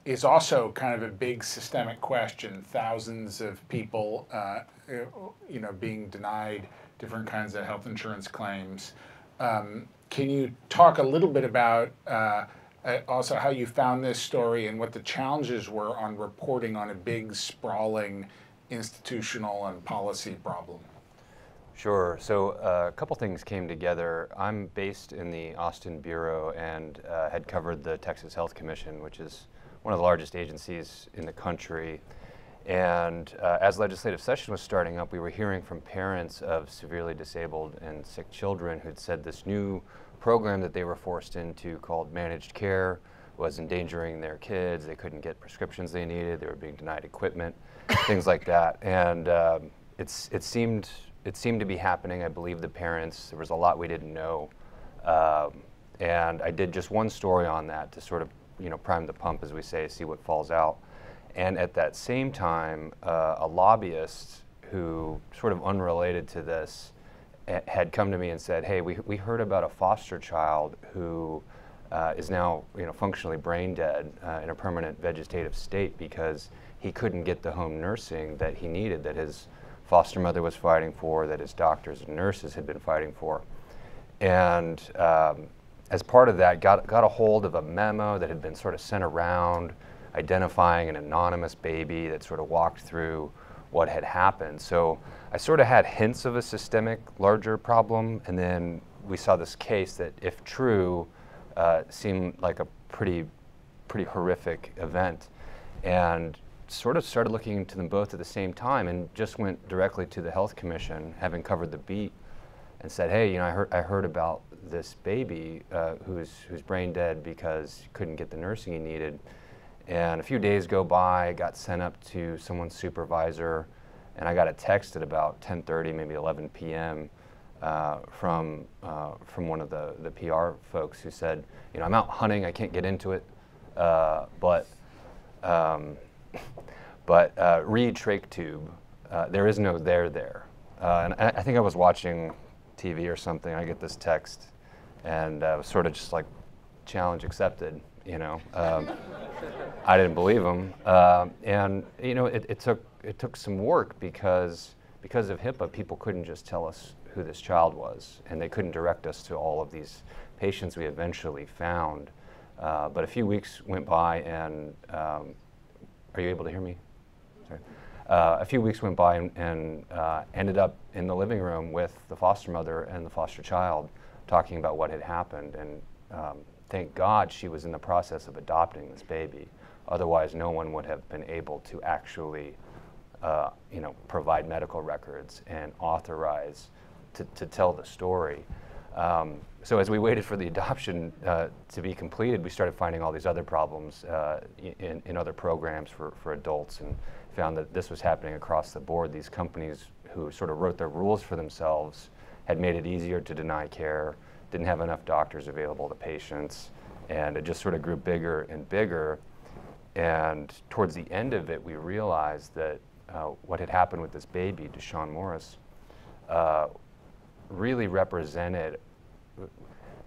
is also kind of a big systemic question. Thousands of people, you know, being denied different kinds of health insurance claims. Can you talk a little bit about also how you found this story and what the challenges were on reporting on a big, sprawling institutional and policy problem? Sure. So a couple things came together. I'm based in the Austin Bureau and had covered the Texas Health Commission, which is one of the largest agencies in the country. And as legislative session was starting up, we were hearing from parents of severely disabled and sick children who'd said this new program that they were forced into called managed care was endangering their kids. They couldn't get prescriptions they needed. They were being denied equipment, things like that. And it seemed to be happening. I believe the parents, there was a lot we didn't know. And I did just one story on that to sort of, you know, prime the pump, as we say, see what falls out. And at that same time, a lobbyist who, sort of unrelated to this, had come to me and said, hey, we heard about a foster child who is now, you know, functionally brain dead in a permanent vegetative state because he couldn't get the home nursing that he needed, that his foster mother was fighting for, that his doctors and nurses had been fighting for. And as part of that, got a hold of a memo that had been sort of sent around identifying an anonymous baby that sort of walked through what had happened. So I sort of had hints of a systemic, larger problem, and then we saw this case that, if true, seemed like a pretty horrific event, and sort of started looking into them both at the same time, and just went directly to the Health Commission, having covered the beat, and said, hey, you know, I heard about this baby who's brain dead because he couldn't get the nursing he needed. And a few days go by, got sent up to someone's supervisor, and I got a text at about 10:30, maybe 11 p.m. From one of the PR folks who said, you know, I'm out hunting, I can't get into it, but read trach tube, there is no there. And I think I was watching TV or something, I get this text, and it was sort of just like, challenge accepted, you know. I didn't believe him, and you know, it took some work because of HIPAA, people couldn't just tell us who this child was, and they couldn't direct us to all of these patients we eventually found. But a few weeks went by, and are you able to hear me? Sorry. A few weeks went by, and ended up in the living room with the foster mother and the foster child, talking about what had happened. And thank God she was in the process of adopting this baby. Otherwise, no one would have been able to actually, you know, provide medical records and authorize to tell the story. So as we waited for the adoption to be completed, we started finding all these other problems in other programs for adults, and found that this was happening across the board. These companies who sort of wrote their rules for themselves had made it easier to deny care, didn't have enough doctors available to patients, and it just sort of grew bigger and bigger. And towards the end of it, we realized that what had happened with this baby, Deshaun Morris, really represented,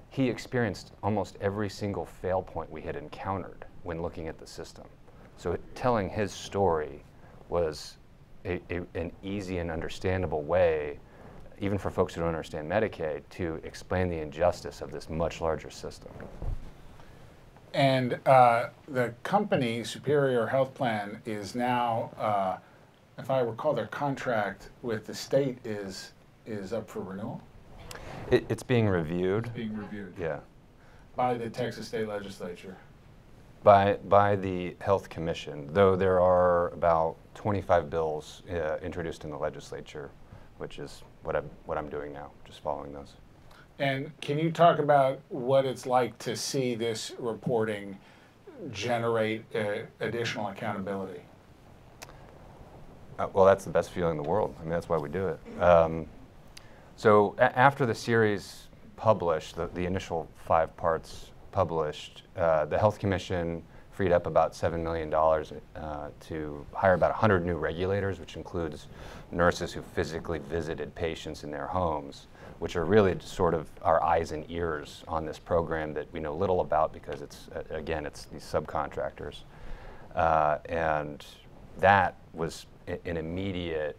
he experienced almost every single fail point we had encountered when looking at the system. So telling his story was an easy and understandable way, even for folks who don't understand Medicaid, to explain the injustice of this much larger system. And the company, Superior Health Plan, is now, if I recall, their contract with the state is up for renewal? It's being reviewed. It's being reviewed. Yeah. By the Texas State Legislature. By the Health Commission, though there are about 25 bills introduced in the legislature which is what I'm doing now, just following those. And can you talk about what it's like to see this reporting generate additional accountability? Well, that's the best feeling in the world. I mean, that's why we do it. So after the series published, the initial 5 parts published, the Health Commission freed up about $7 million to hire about 100 new regulators, which includes nurses who physically visited patients in their homes, which are really sort of our eyes and ears on this program that we know little about because it's, again, it's these subcontractors. And that was an immediate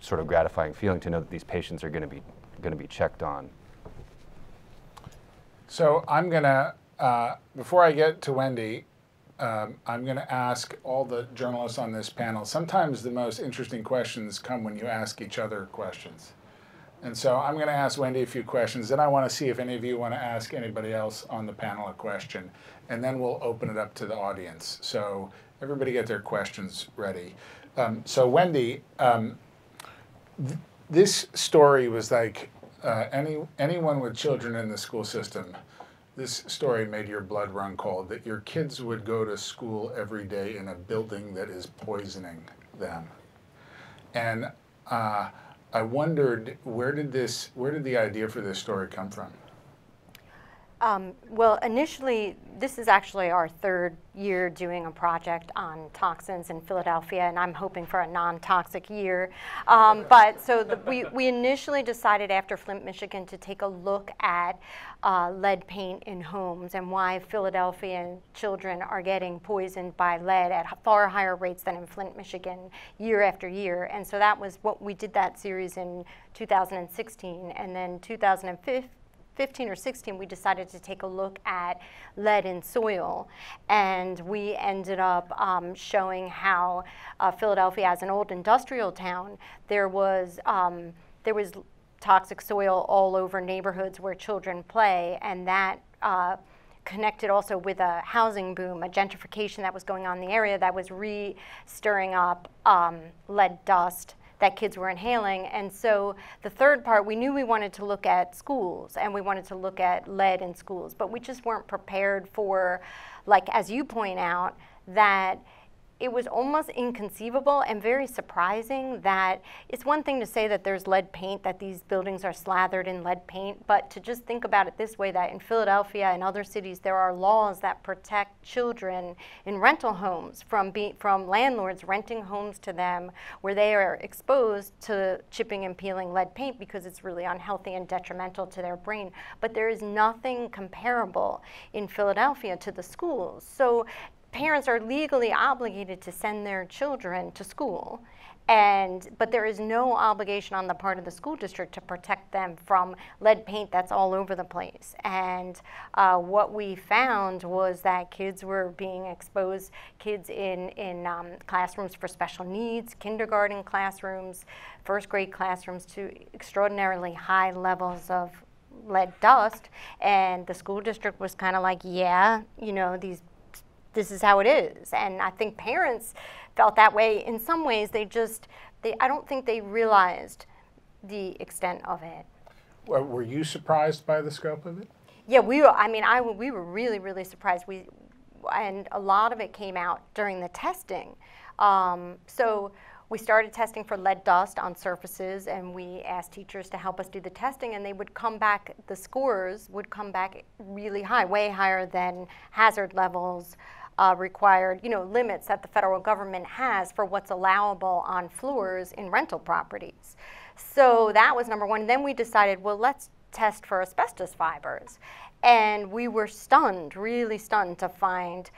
sort of gratifying feeling to know that these patients are going to be checked on. So I'm going to, before I get to Wendy, I'm going to ask all the journalists on this panel. Sometimes the most interesting questions come when you ask each other questions. And so I'm going to ask Wendy a few questions. Then I want to see if any of you want to ask anybody else on the panel a question. And then we'll open it up to the audience. So everybody get their questions ready. So Wendy, this story was like anyone with children in the school system, this story made your blood run cold, that your kids would go to school every day in a building that is poisoning them. And I wondered, where did the idea for this story come from? Well, initially, this is actually our 3rd year doing a project on toxins in Philadelphia, and I'm hoping for a non-toxic year. But so we initially decided after Flint, Michigan, to take a look at lead paint in homes and why Philadelphian children are getting poisoned by lead at far higher rates than in Flint, Michigan, year after year. And so that was what we did that series in 2016, and then 2015 or 16, we decided to take a look at lead in soil, and we ended up showing how Philadelphia, as an old industrial town, there was toxic soil all over neighborhoods where children play, and that connected also with a housing boom, a gentrification that was going on in the area that was stirring up lead dust that kids were inhaling. And so the 3rd part, we knew we wanted to look at schools and we wanted to look at lead in schools, but we just weren't prepared for, like, as you point out, that it was almost inconceivable and very surprising that it's one thing to say that there's lead paint, that these buildings are slathered in lead paint, but to just think about it this way, that in Philadelphia and other cities, there are laws that protect children in rental homes from landlords renting homes to them where they are exposed to chipping and peeling lead paint because it's really unhealthy and detrimental to their brain. But there is nothing comparable in Philadelphia to the schools. So parents are legally obligated to send their children to school, but there is no obligation on the part of the school district to protect them from lead paint that's all over the place. And what we found was that kids were being exposed, kids in classrooms for special needs, kindergarten classrooms, 1st grade classrooms, to extraordinarily high levels of lead dust. And the school district was kind of like, yeah, you know, this is how it is. And I think parents felt that way. In some ways, I don't think they realized the extent of it. Well, were you surprised by the scope of it? Yeah, we were really, really surprised. And a lot of it came out during the testing. So we started testing for lead dust on surfaces, and we asked teachers to help us do the testing, and they would come back, the scores would come back really high, way higher than hazard levels required, limits that the federal government has for what's allowable on floors in rental properties. So that was number one. Then we decided, well, let's test for asbestos fibers. And we were stunned, really stunned, to find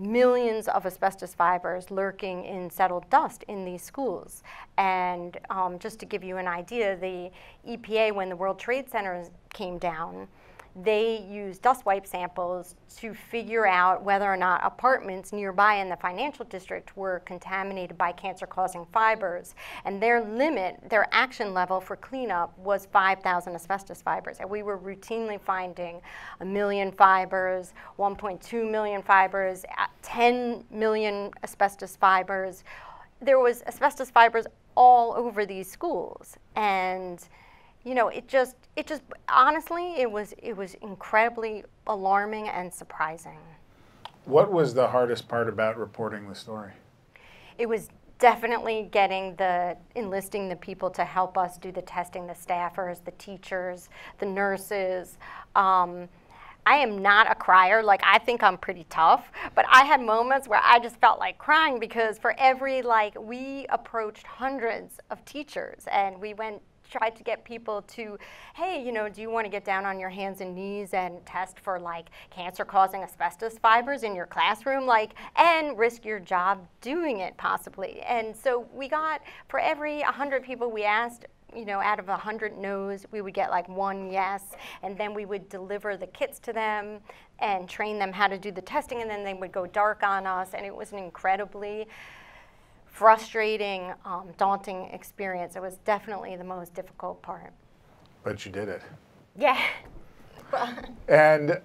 millions of asbestos fibers lurking in settled dust in these schools. And just to give you an idea, the EPA, when the World Trade Center came down, they used dust wipe samples to figure out whether or not apartments nearby in the financial district were contaminated by cancer-causing fibers. And their limit, their action level for cleanup was 5,000 asbestos fibers. And we were routinely finding 1 million fibers, 1.2 million fibers, 10 million asbestos fibers. there was asbestos fibers all over these schools, and you know, it just honestly, it was incredibly alarming and surprising. What was the hardest part about reporting the story? It was definitely enlisting the people to help us do the testing, the staffers, the teachers, the nurses. I am not a crier. Like, I think I'm pretty tough, but I had moments where I just felt like crying, because for every, like, we approached hundreds of teachers, and we tried to get people to, hey, you know, do you want to get down on your hands and knees and test for like cancer-causing asbestos fibers in your classroom, like, and risk your job doing it possibly. And so we got, for every 100 people we asked, you know, out of 100 no's, we would get like 1 yes, and then we would deliver the kits to them and train them how to do the testing, and then they would go dark on us, and it was an incredibly frustrating, daunting experience. It was definitely the most difficult part. But you did it. Yeah. And,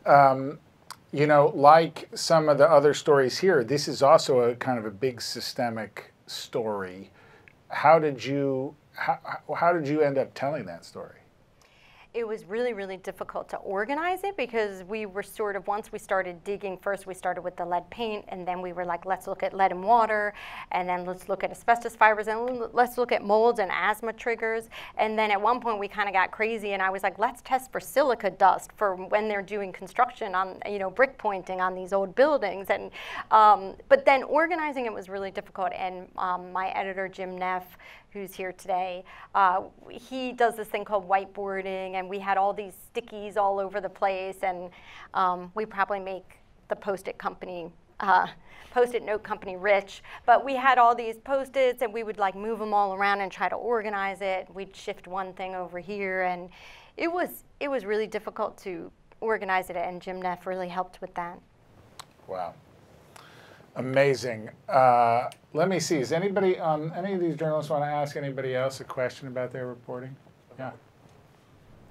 you know, like some of the other stories here, this is also a kind of a big systemic story. How did you end up telling that story? It was really, really difficult to organize it, because we were sort of, once we started digging, first we started with the lead paint, and then we were like, let's look at lead and water, and then let's look at asbestos fibers, and let's look at molds and asthma triggers. And then at one point we kind of got crazy, and I was like, let's test for silica dust for when they're doing construction on, you know, brick pointing on these old buildings. And but then organizing it was really difficult, and my editor, Jim Neff, who's here today, he does this thing called whiteboarding, and we had all these stickies all over the place, and we probably make the Post-it company, Post-it note company rich, but we had all these Post-its, and we would like move them all around and try to organize it. We'd shift one thing over here, and it was really difficult to organize it, and Jim Neff really helped with that. Wow. Amazing. Let me see. Does anybody, any of these journalists want to ask anybody else a question about their reporting? Yeah.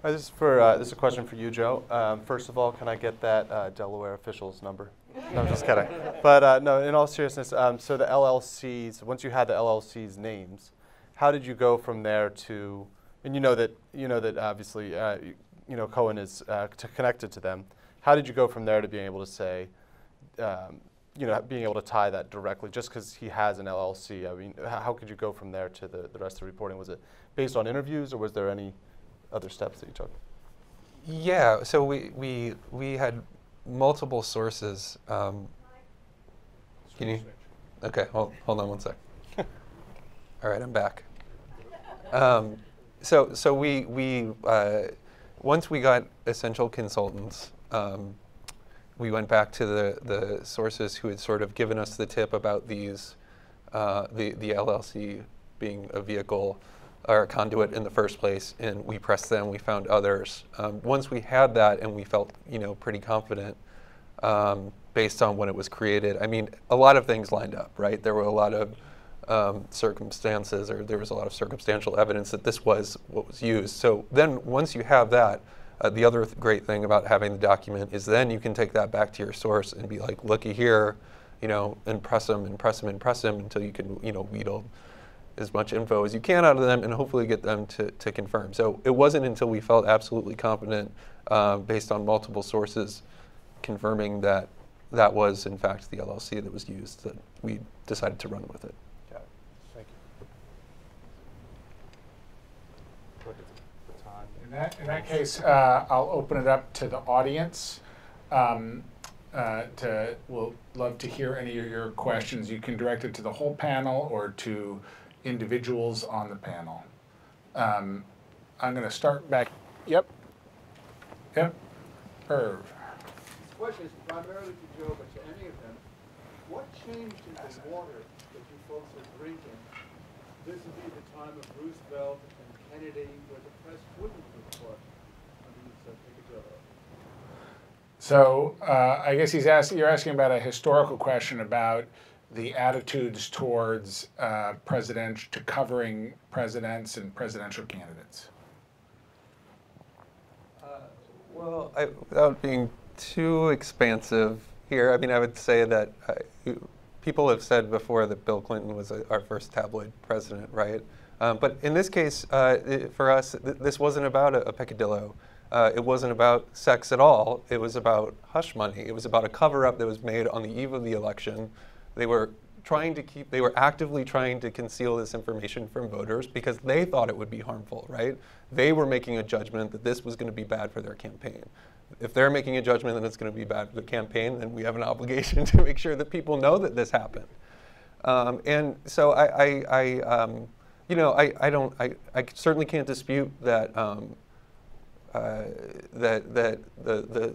This is a question for you, Joe. First of all, can I get that Delaware official's number? No, I'm just kidding. But no, in all seriousness, so the LLCs, once you had the LLCs' names, how did you go from there to, and you know that obviously you know Cohen is connected to them. How did you go from there to being able to say, you know, being able to tie that directly, just because he has an LLC? I mean, how could you go from there to the rest of the reporting? Was it based on interviews, or was there any other steps that you took? Yeah, so we had multiple sources. Can you? Okay, hold on one sec. All right, I'm back. So we once we got essential consultants, we went back to the sources who had sort of given us the tip about these, the LLC being a vehicle or a conduit in the first place, and we pressed them. We found others. Once we had that, and we felt, you know, pretty confident based on when it was created. I mean, a lot of things lined up, right? There were a lot of circumstances, or there was a lot of circumstantial evidence that this was what was used. So then, once you have that. The other great thing about having the document is then you can take that back to your source and be like, looky here, you know, and press them and press them and press them until you can, you know, wheedle as much info as you can out of them and hopefully get them to confirm. So it wasn't until we felt absolutely confident, based on multiple sources, confirming that that was in fact the LLC that was used, that we decided to run with it. Got it. Thank you. In that case, I'll open it up to the audience. We'll love to hear any of your questions. You can direct it to the whole panel or to individuals on the panel. I'm going to start back. Yep. Irv. This question is primarily to Joe, but to any of them. What changed in the water that you folks are drinking vis-a-vis the time of Roosevelt and Kennedy, where the press wouldn't report? So I guess you're asking about a historical question about the attitudes towards to covering presidents and presidential candidates. Well, without being too expansive here, I mean, I would say that people have said before that Bill Clinton was our first tabloid president, right? But in this case, for us, this wasn't about a peccadillo. It wasn't about sex at all. It was about hush money. It was about a cover-up that was made on the eve of the election. They were actively trying to conceal this information from voters because they thought it would be harmful, right? They were making a judgment that this was going to be bad for their campaign. If they're making a judgment that it's going to be bad for the campaign, then we have an obligation to make sure that people know that this happened. And so I certainly can't dispute that that the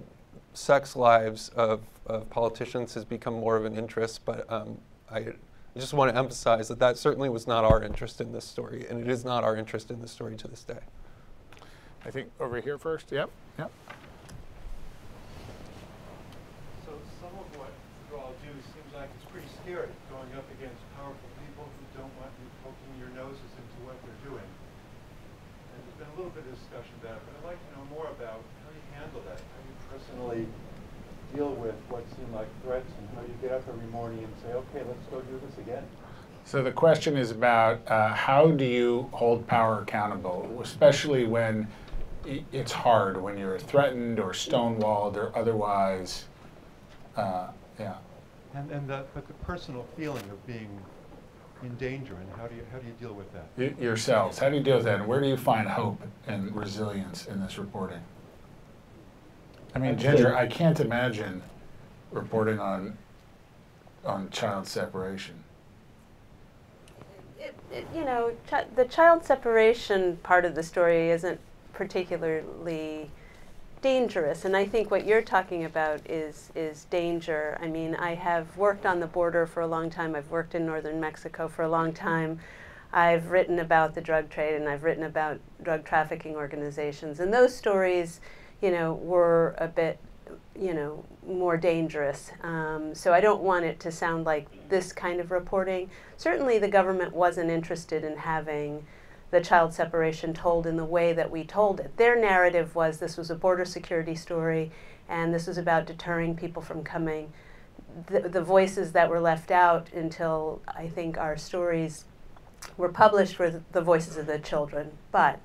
sex lives of politicians has become more of an interest, but I just want to emphasize that that certainly was not our interest in this story, and it is not our interest in this story to this day. I think over here first. Yep. Yep. So some of what you all do seems like it's pretty scary, going up against powerful people who don't want you poking your noses into what they're doing. And there's been a little bit of discussion about it, but I'd like to know more about how you handle that, how you personally deal with what seem like threats, and how you get up every morning and say, okay, let's go do this again. So the question is about how do you hold power accountable, especially when it's hard, when you're threatened or stonewalled or otherwise, yeah. But the personal feeling of being in danger, and how do you deal with that? Yourselves, how do you deal with that, and where do you find hope and resilience in this reporting? I mean, Ginger, I can't imagine reporting on child separation. The child separation part of the story isn't particularly dangerous, and I think what you're talking about is danger. I mean, I have worked on the border for a long time. I've worked in northern Mexico for a long time. I've written about the drug trade, and I've written about drug trafficking organizations, and those stories, were a bit, more dangerous. So I don't want it to sound like this kind of reporting. Certainly the government wasn't interested in having the child separation told in the way that we told it. Their narrative was this was a border security story, and this was about deterring people from coming. The voices that were left out until I think our stories were published were the voices of the children. But,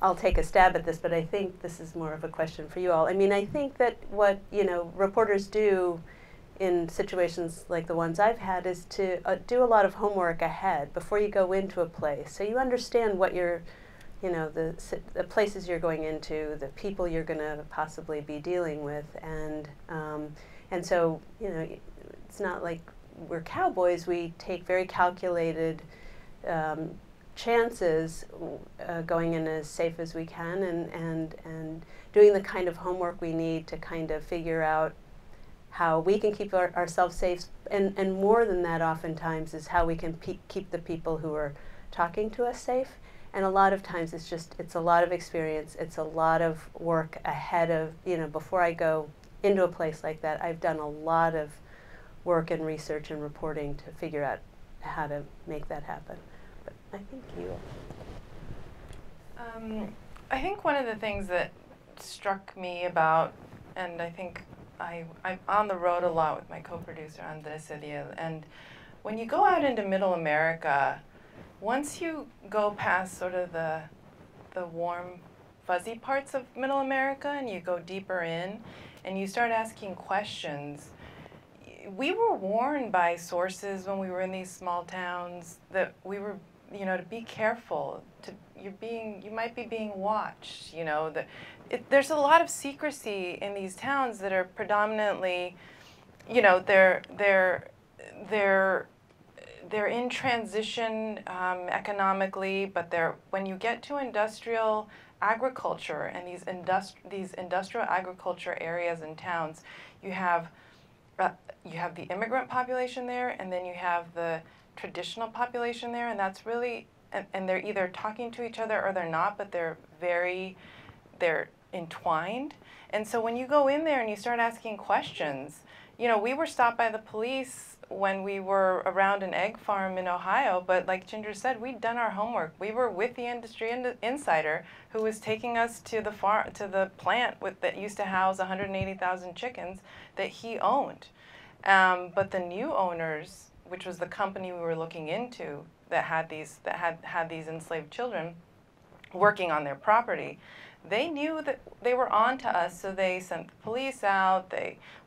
I'll take a stab at this, but I think this is more of a question for you all. I mean, I think that what, reporters do in situations like the ones I've had is to do a lot of homework ahead before you go into a place. So you understand what you're, the places you're going into, the people you're going to possibly be dealing with. And so, it's not like we're cowboys. We take very calculated chances going in as safe as we can and doing the kind of homework we need to kind of figure out how we can keep ourselves safe, and more than that oftentimes is how we can keep the people who are talking to us safe. And a lot of times it's a lot of experience, it's a lot of work ahead of, before I go into a place like that, I've done a lot of work and research and reporting to figure out how to make that happen. But I think you. I think one of the things that struck me about, and I think I'm on the road a lot with my co-producer Andrés, Cediel, and when you go out into Middle America, once you go past sort of the warm, fuzzy parts of Middle America and you go deeper in and you start asking questions, we were warned by sources when we were in these small towns that we were, to be careful, you might be being watched, there's a lot of secrecy in these towns that are predominantly, they're in transition economically, but when you get to industrial agriculture and these industrial agriculture areas and towns, you have the immigrant population there, and then you have the traditional population there, and that's really, and they're either talking to each other or they're not, but they're entwined. And so when you go in there and you start asking questions, we were stopped by the police when we were around an egg farm in Ohio, but like Ginger said, we'd done our homework. We were with the industry insider who was taking us to the plant that used to house 180,000 chickens that he owned. But the new owners, which was the company we were looking into that had these enslaved children working on their property, they knew that they were on to us, so they sent the police out.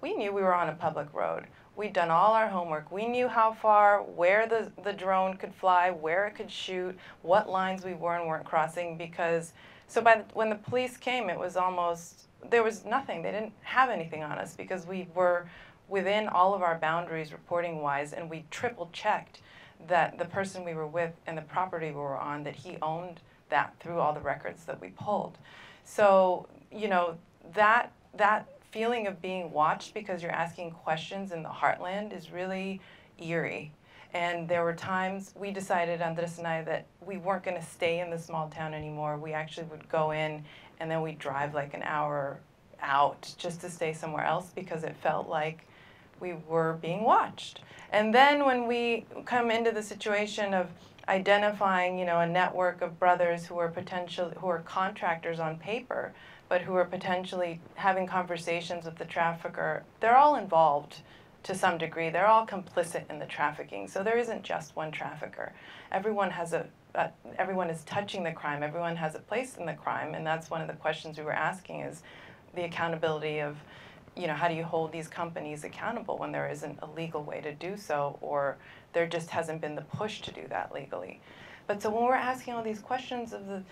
We knew we were on a public road. We'd done all our homework. We knew how far, where the drone could fly, where it could shoot, what lines we were and weren't crossing, because when the police came, it was almost, there was nothing. They didn't have anything on us because we were within all of our boundaries reporting-wise, and we triple-checked that the person we were with and the property we were on, that he owned that through all the records that we pulled. So, you know, that feeling of being watched because you're asking questions in the heartland is really eerie. And there were times we decided, Andrés and I, that we weren't going to stay in the small town anymore. We actually would go in and then we'd drive like an hour out just to stay somewhere else because it felt like we were being watched. And then when we come into the situation of identifying, you know, a network of brothers who are contractors on paper, but who are potentially having conversations with the trafficker, they're all involved to some degree. They're all complicit in the trafficking. So there isn't just one trafficker. Everyone has everyone is touching the crime. Everyone has a place in the crime, and that's one of the questions we were asking: is the accountability of, you know, how do you hold these companies accountable when there isn't a legal way to do so, or there just hasn't been the push to do that legally. But so when we're asking all these questions of the,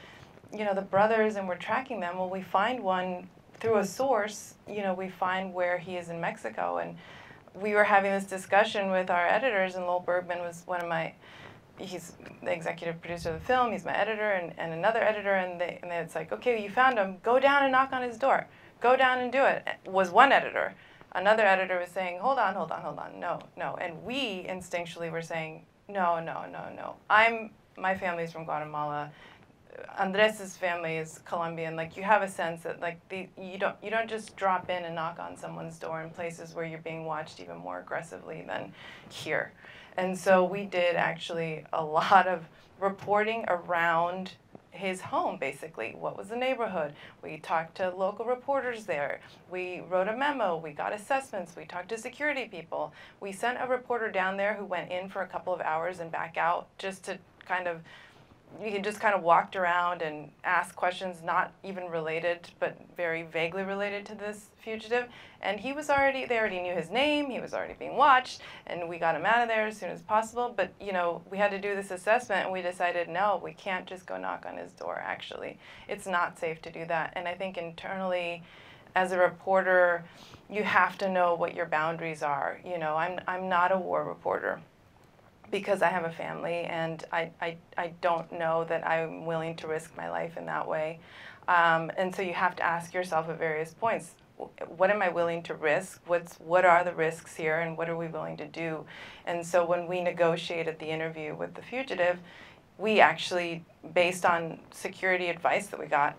you know, the brothers, and we're tracking them, well, we find one through a source, you know, we find where he is in Mexico. And we were having this discussion with our editors, and Lowell Bergman was one of my, he's the executive producer of the film, he's my editor, and another editor, and it's like, okay, you found him, go down and knock on his door. Go down and do it, was one editor. Another editor was saying, hold on, no. And we instinctually were saying, no. My family's from Guatemala. Andrés's family is Colombian. Like, you have a sense that, like, you don't just drop in and knock on someone's door in places where you're being watched even more aggressively than here. And so we did actually a lot of reporting around his home, basically. What was the neighborhood? We talked to local reporters there. We wrote a memo. We got assessments. We talked to security people. We sent a reporter down there who went in for a couple of hours and back out just to kind of, we just kind of walked around and asked questions not even related, but very vaguely related to this fugitive. And they already knew his name, he was already being watched, and we got him out of there as soon as possible. But, you know, we had to do this assessment, and we decided, no, we can't just go knock on his door, actually. It's not safe to do that. And I think internally, as a reporter, you have to know what your boundaries are. You know, I'm not a war reporter, because I have a family, and I don't know that I'm willing to risk my life in that way. And so you have to ask yourself at various points, what am I willing to risk? What are the risks here, and what are we willing to do? And so when we negotiated the interview with the fugitive, we actually, based on security advice that we got,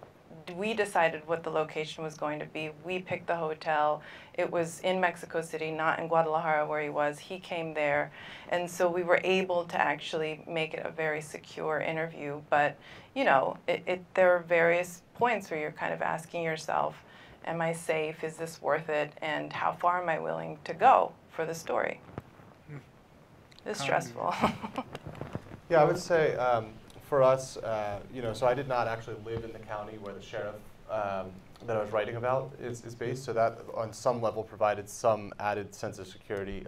we decided what the location was going to be. We picked the hotel. It was in Mexico City, not in Guadalajara where he was. He came there. And so we were able to actually make it a very secure interview. But, you know, there are various points where you're kind of asking yourself, am I safe? Is this worth it? And how far am I willing to go for the story? It's stressful. Yeah, I would say, for us, you know, so I did not actually live in the county where the sheriff that I was writing about is based, so that on some level provided some added sense of security,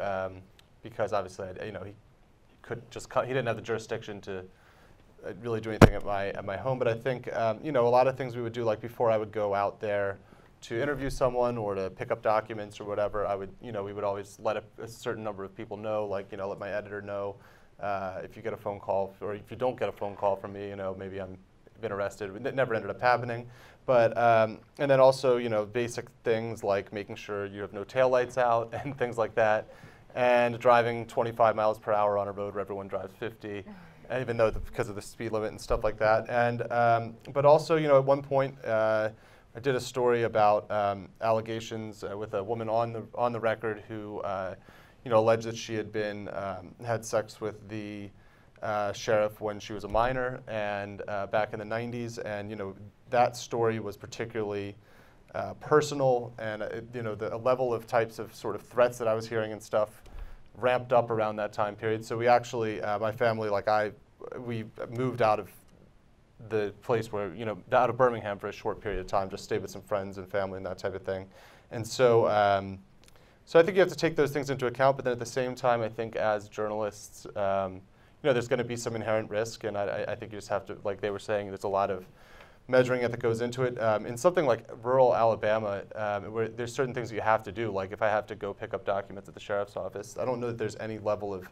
because obviously, you know, he didn't have the jurisdiction to really do anything at my home. But I think, you know, a lot of things we would do, like before I would go out there to interview someone or to pick up documents or whatever, we would always let a certain number of people know, like, you know, let my editor know. If you get a phone call, or if you don't get a phone call from me, you know, maybe I'm been arrested. It never ended up happening. But, and then also, you know, basic things like making sure you have no taillights out and things like that, and driving 25 miles per hour on a road where everyone drives 50, even though because of the speed limit and stuff like that. And, but also, you know, at one point, I did a story about allegations with a woman on the record who, you know, alleged that she had been had sex with the sheriff when she was a minor, and back in the 90s. And, you know, that story was particularly personal, and you know, the level of types of sort of threats that I was hearing and stuff ramped up around that time period. So we actually, my family, we moved out of the place where, you know, out of Birmingham for a short period of time, just stayed with some friends and family and that type of thing. And so, so I think you have to take those things into account, but then at the same time, I think as journalists, you know, there's going to be some inherent risk, and I think you just have to, like they were saying, there's a lot of measuring that goes into it. In something like rural Alabama, where there's certain things that you have to do, like if I have to go pick up documents at the sheriff's office, I don't know that there's any level of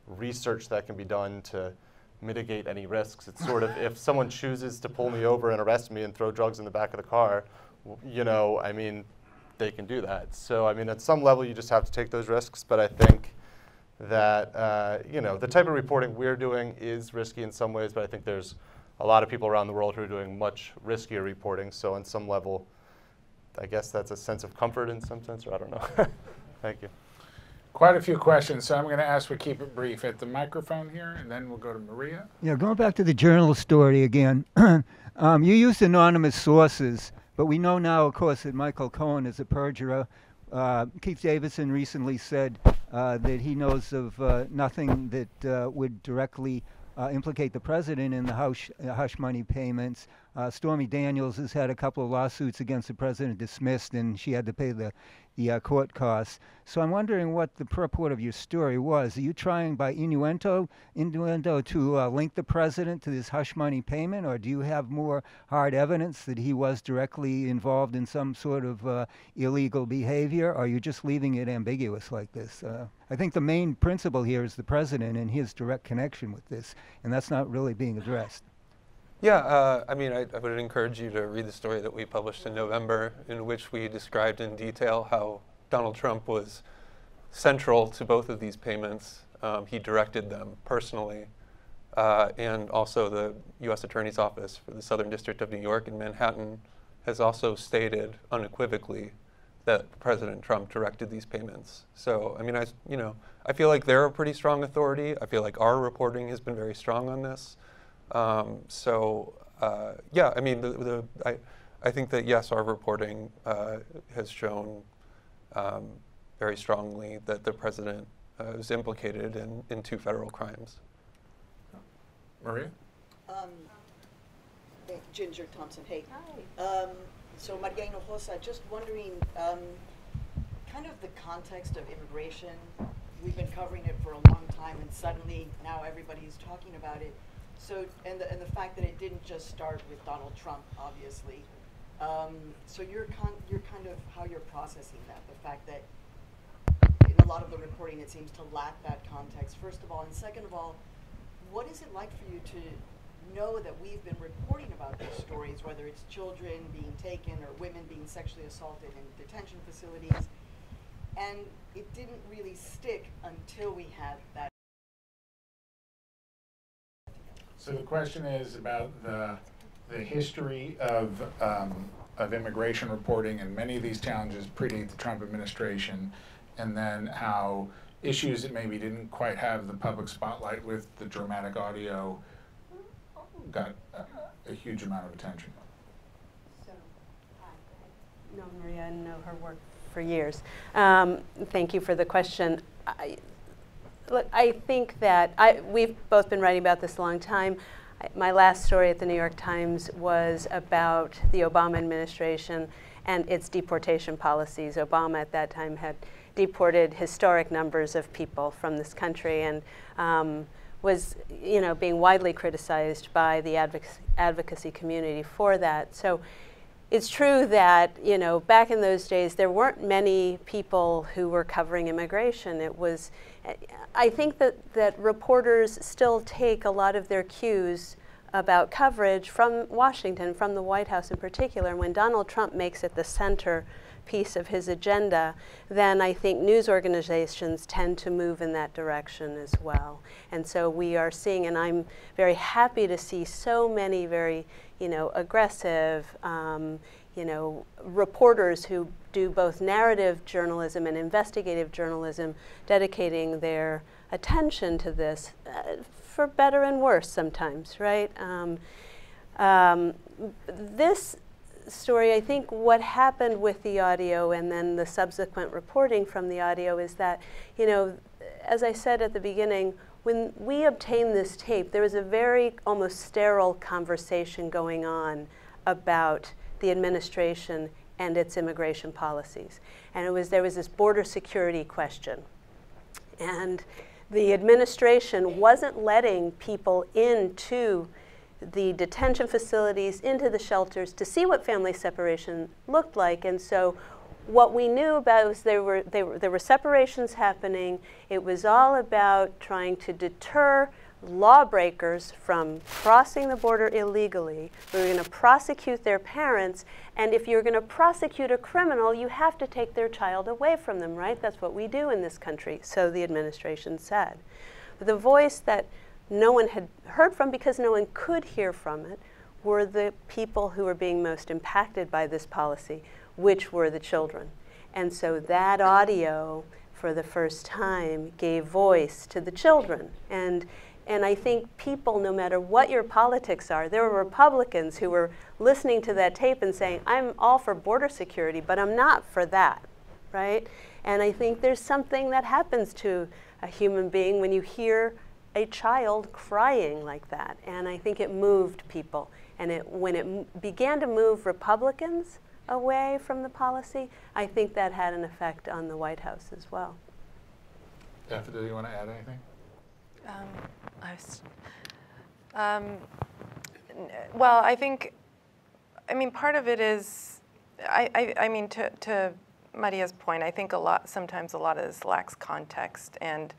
research that can be done to mitigate any risks. It's sort of, if someone chooses to pull me over and arrest me and throw drugs in the back of the car, you know, I mean, they can do that. So, I mean, at some level, you just have to take those risks, but I think that, you know, the type of reporting we're doing is risky in some ways, but I think there's a lot of people around the world who are doing much riskier reporting. So on some level, I guess that's a sense of comfort in some sense, or I don't know. Thank you. Quite a few questions, so I'm going to ask we keep it brief. At the microphone here, and then we'll go to Maria. Yeah, going back to the journal story again, you used anonymous sources, but we know now, of course, that Michael Cohen is a perjurer. Keith Davidson recently said that he knows of nothing that would directly implicate the president in the hush money payments. Stormy Daniels has had a couple of lawsuits against the president dismissed, and she had to pay the court costs. So I'm wondering what the purport of your story was. Are you trying by innuendo to link the president to this hush money payment, or do you have more hard evidence that he was directly involved in some sort of illegal behavior, or are you just leaving it ambiguous like this? I think the main principle here is the president and his direct connection with this, and that's not really being addressed. Yeah, I mean, I would encourage you to read the story that we published in November, in which we described in detail how Donald Trump was central to both of these payments. He directed them personally, and also the U.S. Attorney's Office for the Southern District of New York in Manhattan has also stated unequivocally that President Trump directed these payments. So, I mean, I feel like they're a pretty strong authority. I feel like our reporting has been very strong on this. Yeah, I mean, I think that, yes, our reporting has shown very strongly that the president is implicated in 2 federal crimes. Maria? Ginger Thompson, hey. Hi. So Maria Hinojosa, just wondering, kind of the context of immigration. We've been covering it for a long time, and suddenly now everybody's talking about it. So, and the fact that it didn't just start with Donald Trump, obviously. So you're kind of how you're processing that, the fact that in a lot of the reporting it seems to lack that context, first of all. And second of all, what is it like for you to know that we've been reporting about these stories, whether it's children being taken or women being sexually assaulted in detention facilities, and it didn't really stick until we had that. So the question is about the history of immigration reporting, and many of these challenges predate the Trump administration, and then how issues that maybe didn't quite have the public spotlight with the dramatic audio got a huge amount of attention. So, I've known Maria and know her work for years. Thank you for the question. I think that we've both been writing about this a long time. My last story at the New York Times was about the Obama administration and its deportation policies. Obama at that time had deported historic numbers of people from this country, and was, you know, being widely criticized by the advocacy community for that. So it's true that, you know, back in those days there weren't many people who were covering immigration. It was, I think that reporters still take a lot of their cues about coverage from Washington, from the White House in particular. And when Donald Trump makes it the center piece of his agenda, then I think news organizations tend to move in that direction as well. And so we are seeing, and I'm very happy to see so many very, you know, aggressive, you know, reporters who do both narrative journalism and investigative journalism, dedicating their attention to this, for better and worse sometimes, right? This story, I think what happened with the audio and then the subsequent reporting from the audio is that, you know, as I said at the beginning, when we obtained this tape, there was a very almost sterile conversation going on about the administration and its immigration policies. And there was this border security question. And the administration wasn't letting people into the detention facilities, into the shelters, to see what family separation looked like. And so what we knew about was there were separations happening. It was all about trying to deter lawbreakers from crossing the border illegally. We were going to prosecute their parents, and if you're going to prosecute a criminal, you have to take their child away from them, right? That's what we do in this country, so the administration said. But the voice that no one had heard from, because no one could hear from it, were the people who were being most impacted by this policy, which were the children. And so that audio, for the first time, gave voice to the children. And I think people, no matter what your politics are, there were Republicans who were listening to that tape and saying, I'm all for border security, but I'm not for that, right? And I think there's something that happens to a human being when you hear a child crying like that. And I think it moved people. And when it began to move Republicans away from the policy, I think that had an effect on the White House as well. Daffodil, you want to add anything? Well, I think, I mean, part of it is, I mean, to Maria's point, I think sometimes a lot of this lacks context. And,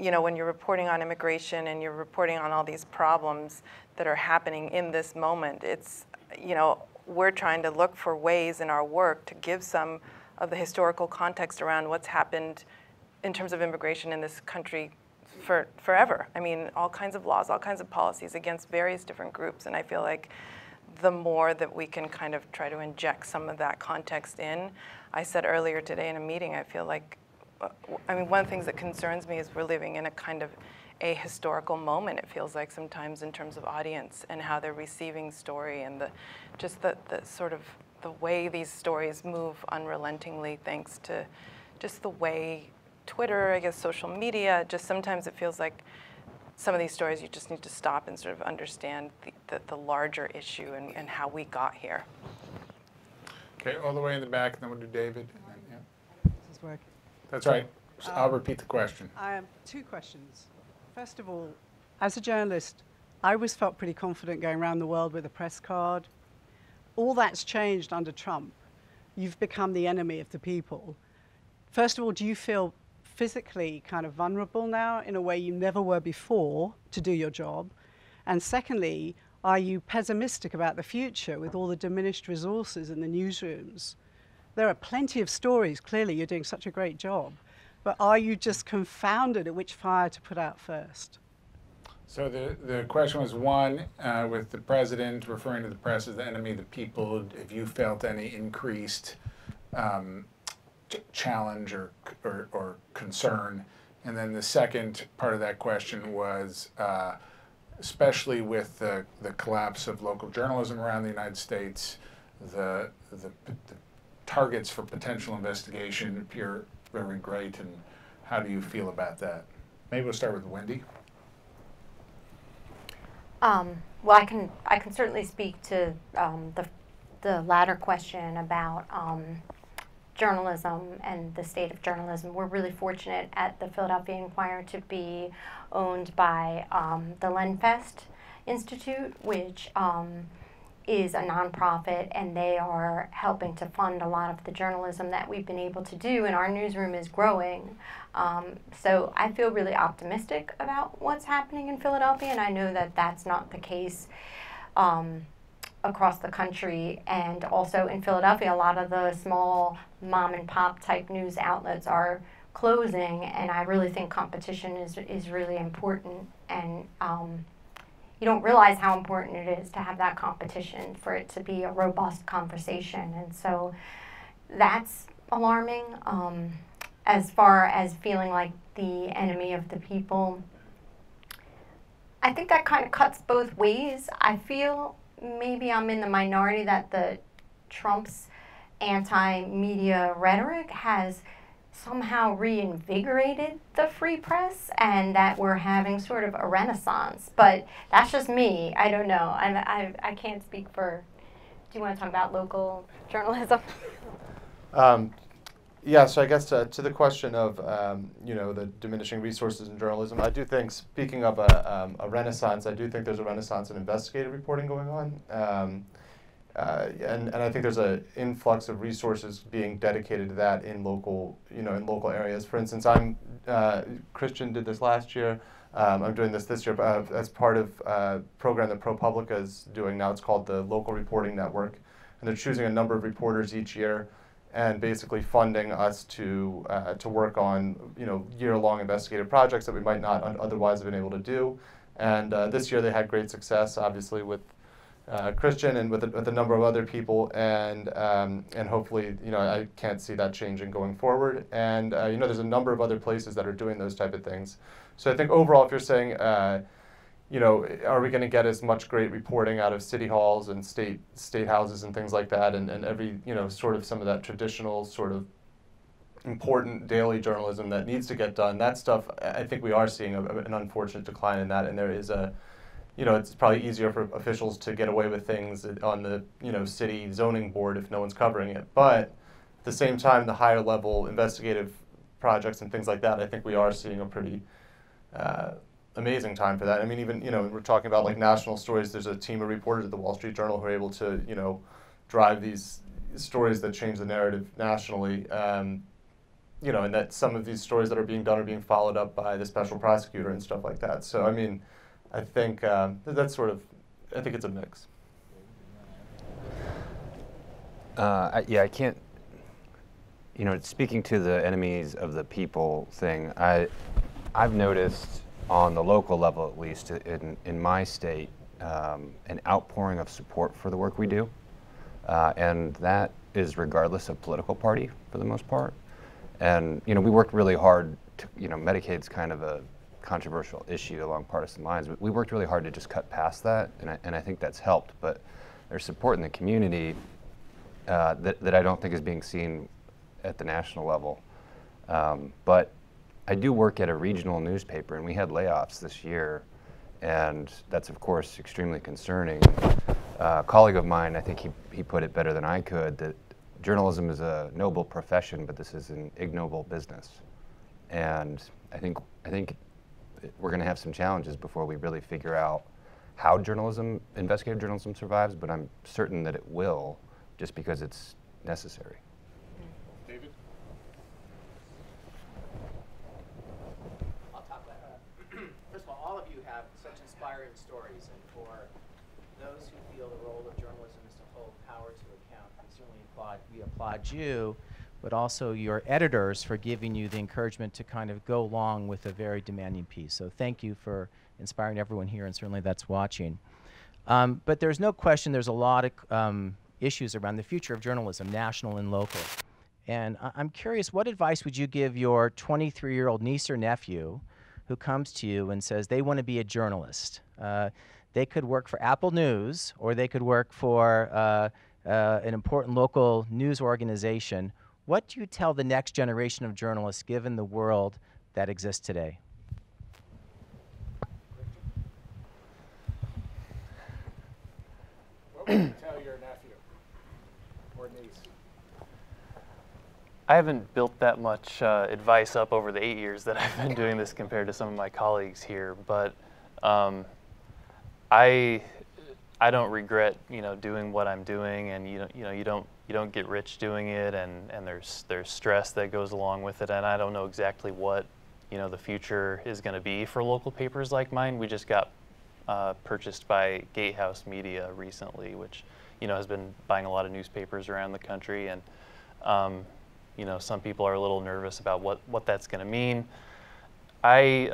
you know, when you're reporting on immigration and you're reporting on all these problems that are happening in this moment, it's, you know, we're trying to look for ways in our work to give some of the historical context around what's happened in terms of immigration in this country forever. I mean, all kinds of laws, all kinds of policies against various different groups. And I feel like the more that we can kind of try to inject some of that context in, I said earlier today in a meeting, I feel like, I mean, one of the things that concerns me is we're living in a kind of a historical moment, it feels like sometimes, in terms of audience and how they're receiving story, and just the sort of the way these stories move unrelentingly, thanks to just the way Twitter, I guess social media, just sometimes it feels like some of these stories you just need to stop and sort of understand the larger issue and how we got here. Okay, all the way in the back, and then we'll do David. And then, yeah. This is working. That's right. So I'll repeat the question. I have two questions. First of all, as a journalist, I always felt pretty confident going around the world with a press card. All that's changed under Trump. You've become the enemy of the people. First of all, do you feel physically kind of vulnerable now in a way you never were before to do your job? And secondly, are you pessimistic about the future with all the diminished resources in the newsrooms? There are plenty of stories, clearly you're doing such a great job, but are you just confounded at which fire to put out first? So the question was, one, with the president referring to the press as the enemy of the people, have you felt any increased challenge or concern? And then the second part of that question was, especially with the collapse of local journalism around the United States, the targets for potential investigation appear very great, and how do you feel about that? Maybe we'll start with Wendy. Well, I can certainly speak to the latter question about journalism and the state of journalism. We're really fortunate at the Philadelphia Inquirer to be owned by the Lenfest Institute, which is a nonprofit, and they are helping to fund a lot of the journalism that we've been able to do, and our newsroom is growing. So I feel really optimistic about what's happening in Philadelphia, and I know that that's not the case across the country. And also in Philadelphia, a lot of the small mom and pop type news outlets are closing, and I really think competition is really important. And you don't realize how important it is to have that competition for it to be a robust conversation. And so that's alarming. As far as feeling like the enemy of the people, I think that kind of cuts both ways. I feel maybe I'm in the minority that the Trump's anti-media rhetoric has somehow reinvigorated the free press and that we're having sort of a renaissance. But that's just me. I don't know. I can't speak for... Do you want to talk about local journalism? Yeah, so I guess to the question of you know, the diminishing resources in journalism, I do think, speaking of a renaissance, I do think there's a renaissance in investigative reporting going on, and I think there's an influx of resources being dedicated to that in local, you know, in local areas. For instance, Christian did this last year. I'm doing this year as part of a program that ProPublica is doing now. It's called the Local Reporting Network, and they're choosing a number of reporters each year and basically funding us to work on, you know, year-long investigative projects that we might not otherwise have been able to do. And this year they had great success, obviously, with Christian and with a number of other people, and hopefully, you know, I can't see that changing going forward. And you know, there's a number of other places that are doing those type of things. So I think overall, if you're saying, you know, are we going to get as much great reporting out of city halls and state houses and things like that, and every, you know, sort of some of that traditional sort of important daily journalism that needs to get done, that stuff, I think we are seeing an unfortunate decline in that, and there is a, you know, it's probably easier for officials to get away with things on the, you know, city zoning board if no one's covering it. But at the same time, the higher level investigative projects and things like that, I think we are seeing a pretty amazing time for that. I mean, even, you know, we're talking about like national stories. There's a team of reporters at the Wall Street Journal who are able to, you know, drive these stories that change the narrative nationally. You know, and that some of these stories that are being done are being followed up by the special prosecutor and stuff like that. So, I mean, I think that's sort of, I think it's a mix. Yeah, I can't, you know, speaking to the enemies of the people thing, I've noticed on the local level, at least in my state, an outpouring of support for the work we do. And that is regardless of political party for the most part. And, you know, we worked really hard to, you know, Medicaid's kind of a controversial issue along partisan lines, but we worked really hard to just cut past that, and I think that's helped. But there's support in the community that I don't think is being seen at the national level. But I do work at a regional newspaper, and we had layoffs this year, and that's of course extremely concerning. A colleague of mine, I think he put it better than I could, that journalism is a noble profession, but this is an ignoble business. And I think we're going to have some challenges before we really figure out how investigative journalism survives, but I'm certain that it will, just because it's necessary. David? I'll top that. First of all of you have such inspiring stories, and for those who feel the role of journalism is to hold power to account, we applaud you, but also your editors for giving you the encouragement to kind of go along with a very demanding piece. So thank you for inspiring everyone here, and certainly that's watching. But there's no question there's a lot of issues around the future of journalism, national and local. And I'm curious, what advice would you give your 23-year-old niece or nephew who comes to you and says they want to be a journalist? They could work for Apple News, or they could work for an important local news organization. What do you tell the next generation of journalists given the world that exists today? What would you tell your nephew or niece? I haven't built that much advice up over the 8 years that I've been doing this compared to some of my colleagues here, but I don't regret, you know, doing what I'm doing, and you don't get rich doing it, and there's stress that goes along with it, and I don't know exactly what, you know, the future is going to be for local papers like mine. We just got purchased by Gatehouse Media recently, which, you know, has been buying a lot of newspapers around the country, and you know, some people are a little nervous about what that's going to mean. I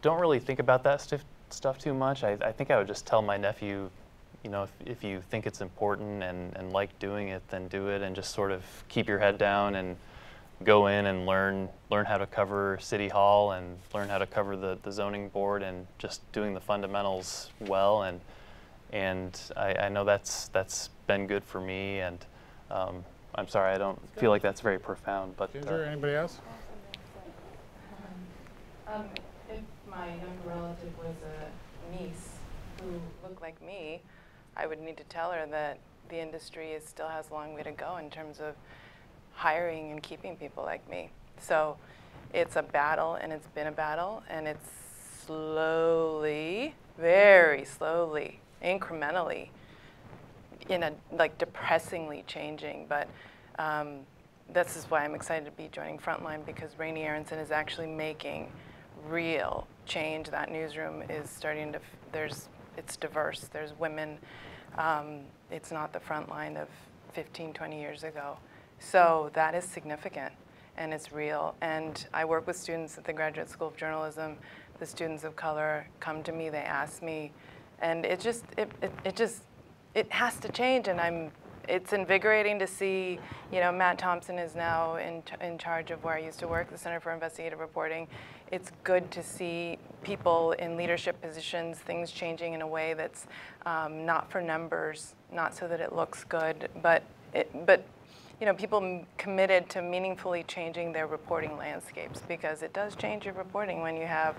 don't really think about that stuff too much. I think I would just tell my nephew, you know, if you think it's important and like doing it, then do it, and just sort of keep your head down and go in and learn how to cover City Hall and learn how to cover the zoning board, and just doing the fundamentals well. And I know that's been good for me. And I'm sorry, I don't feel like that's very profound. But Ginger, anybody else? If my younger relative was a niece who looked like me, I would need to tell her that the industry still has a long way to go in terms of hiring and keeping people like me. So it's a battle, and it's been a battle, and it's slowly, very slowly, incrementally, depressingly changing. But this is why I'm excited to be joining Frontline, because Rainey Aronson is actually making real change. That newsroom is starting to, it's diverse, there's women. It's not the Frontline of 15, 20 years ago. So that is significant, and it's real. And I work with students at the Graduate School of Journalism. The students of color come to me, they ask me, and it has to change. And it's invigorating to see, Matt Thompson is now in charge of where I used to work, the Center for Investigative Reporting. It's good to see people in leadership positions, things changing in a way that's not for numbers, not so that it looks good, but people committed to meaningfully changing their reporting landscapes, because it does change your reporting when you have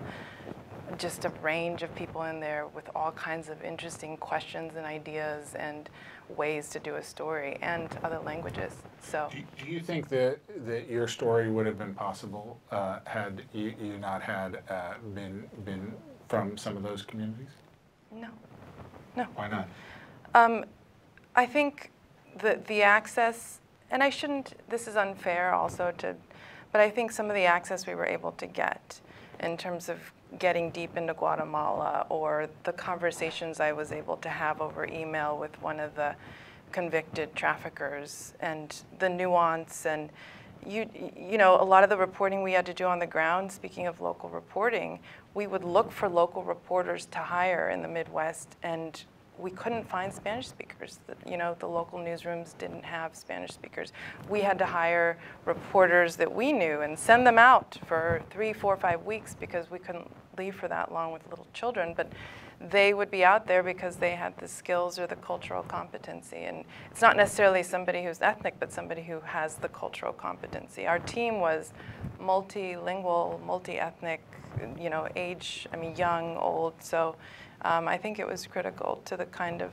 just a range of people in there with all kinds of interesting questions and ideas and ways to do a story, and other languages. So, do you think that your story would have been possible had you not had been from some of those communities? No. Why not? I think the access, and I shouldn't, this is unfair also but I think some of the access we were able to get in terms of getting deep into Guatemala, or the conversations I was able to have over email with one of the convicted traffickers, and the nuance, and a lot of the reporting we had to do on the ground, speaking of local reporting, we would look for local reporters to hire in the Midwest, and we couldn't find Spanish speakers. The local newsrooms didn't have Spanish speakers. We had to hire reporters that we knew and send them out for 3, 4, 5 weeks, because we couldn't leave for that long with little children. But they would be out there because they had the skills or the cultural competency. And it's not necessarily somebody who's ethnic, but somebody who has the cultural competency. Our team was multilingual, multi-ethnic, age, young, old. So I think it was critical to the kind of,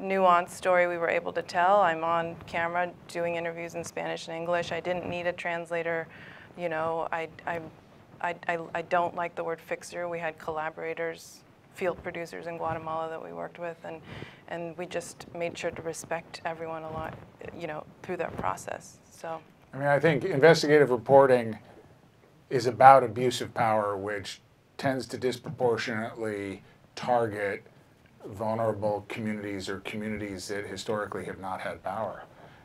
nuanced story we were able to tell. I'm on camera doing interviews in Spanish and English. I didn't need a translator. I don't like the word fixer. We had collaborators, field producers in Guatemala that we worked with, and we just made sure to respect everyone a lot, through that process. So, I think investigative reporting is about abuse of power, which tends to disproportionately target vulnerable communities, or communities that historically have not had power.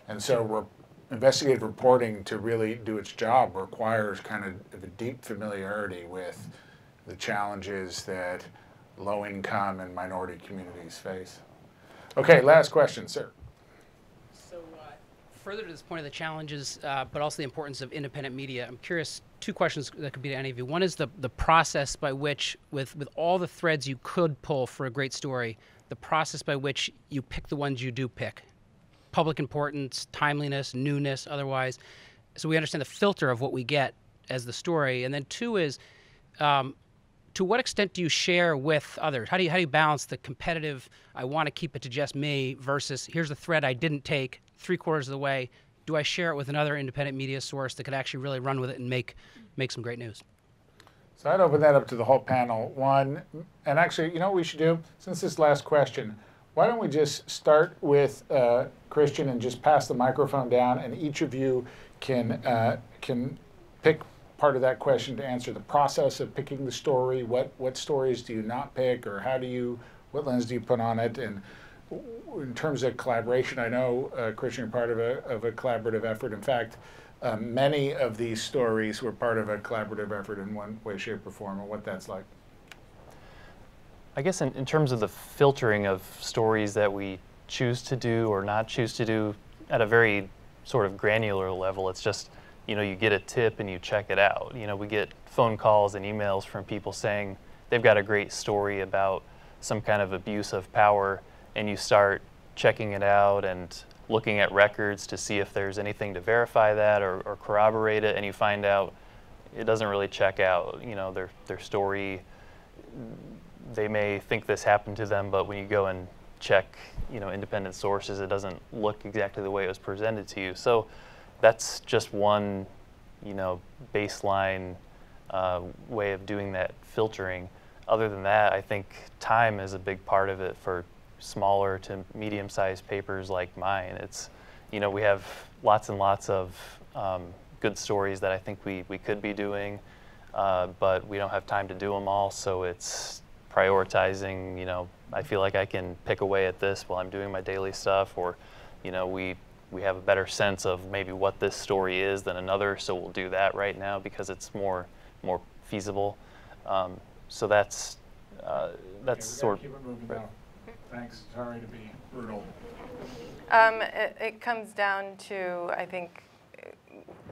And so investigative reporting, to really do its job, requires kind of a deep familiarity with the challenges that low-income and minority communities face. Okay, last question, sir. So further to this point of the challenges, but also the importance of independent media, I'm curious, 2 questions that could be to any of you. One is the process by which, with all the threads you could pull for a great story, the process by which you pick the ones you do pick. Public importance, timeliness, newness, otherwise. So we understand the filter of what we get as the story. And then 2 is, to what extent do you share with others? How do you balance the competitive, I want to keep it to just me, versus here's a thread I didn't take 3/4 of the way. Do I share it with another independent media source that could actually really run with it and make some great news? So I'd open that up to the whole panel. One, and actually, you know what we should do? Since this last question, why don't we just start with Christian and just pass the microphone down, and each of you can pick part of that question to answer the process of picking the story. What stories do you not pick, or what lens do you put on it? And in terms of collaboration, I know, Christian, you're part of a collaborative effort. In fact, many of these stories were part of a collaborative effort in one way, shape, or form, and what that's like. I guess in terms of the filtering of stories that we choose to do or not choose to do at a very sort of granular level, it's just you know, you get a tip and you check it out. You know, we get phone calls and emails from people saying they've got a great story about some kind of abuse of power, and you start checking it out and looking at records to see if there's anything to verify that or corroborate it, and you find out it doesn't really check out. You know, their story, they may think this happened to them, but when you go and check, you know, independent sources, it doesn't look exactly the way it was presented to you. So that's just one, you know, baseline way of doing that filtering. Other than that, I think time is a big part of it for smaller to medium-sized papers like mine. It's, you know, we have lots and lots of good stories that I think we could be doing, but we don't have time to do them all, so it's prioritizing. You know, I feel like I can pick away at this while I'm doing my daily stuff, or, you know, we have a better sense of maybe what this story is than another, so we'll do that right now because it's more feasible. So that's sort of. Keep it moving now. Thanks. Sorry to be brutal. It comes down to, I think,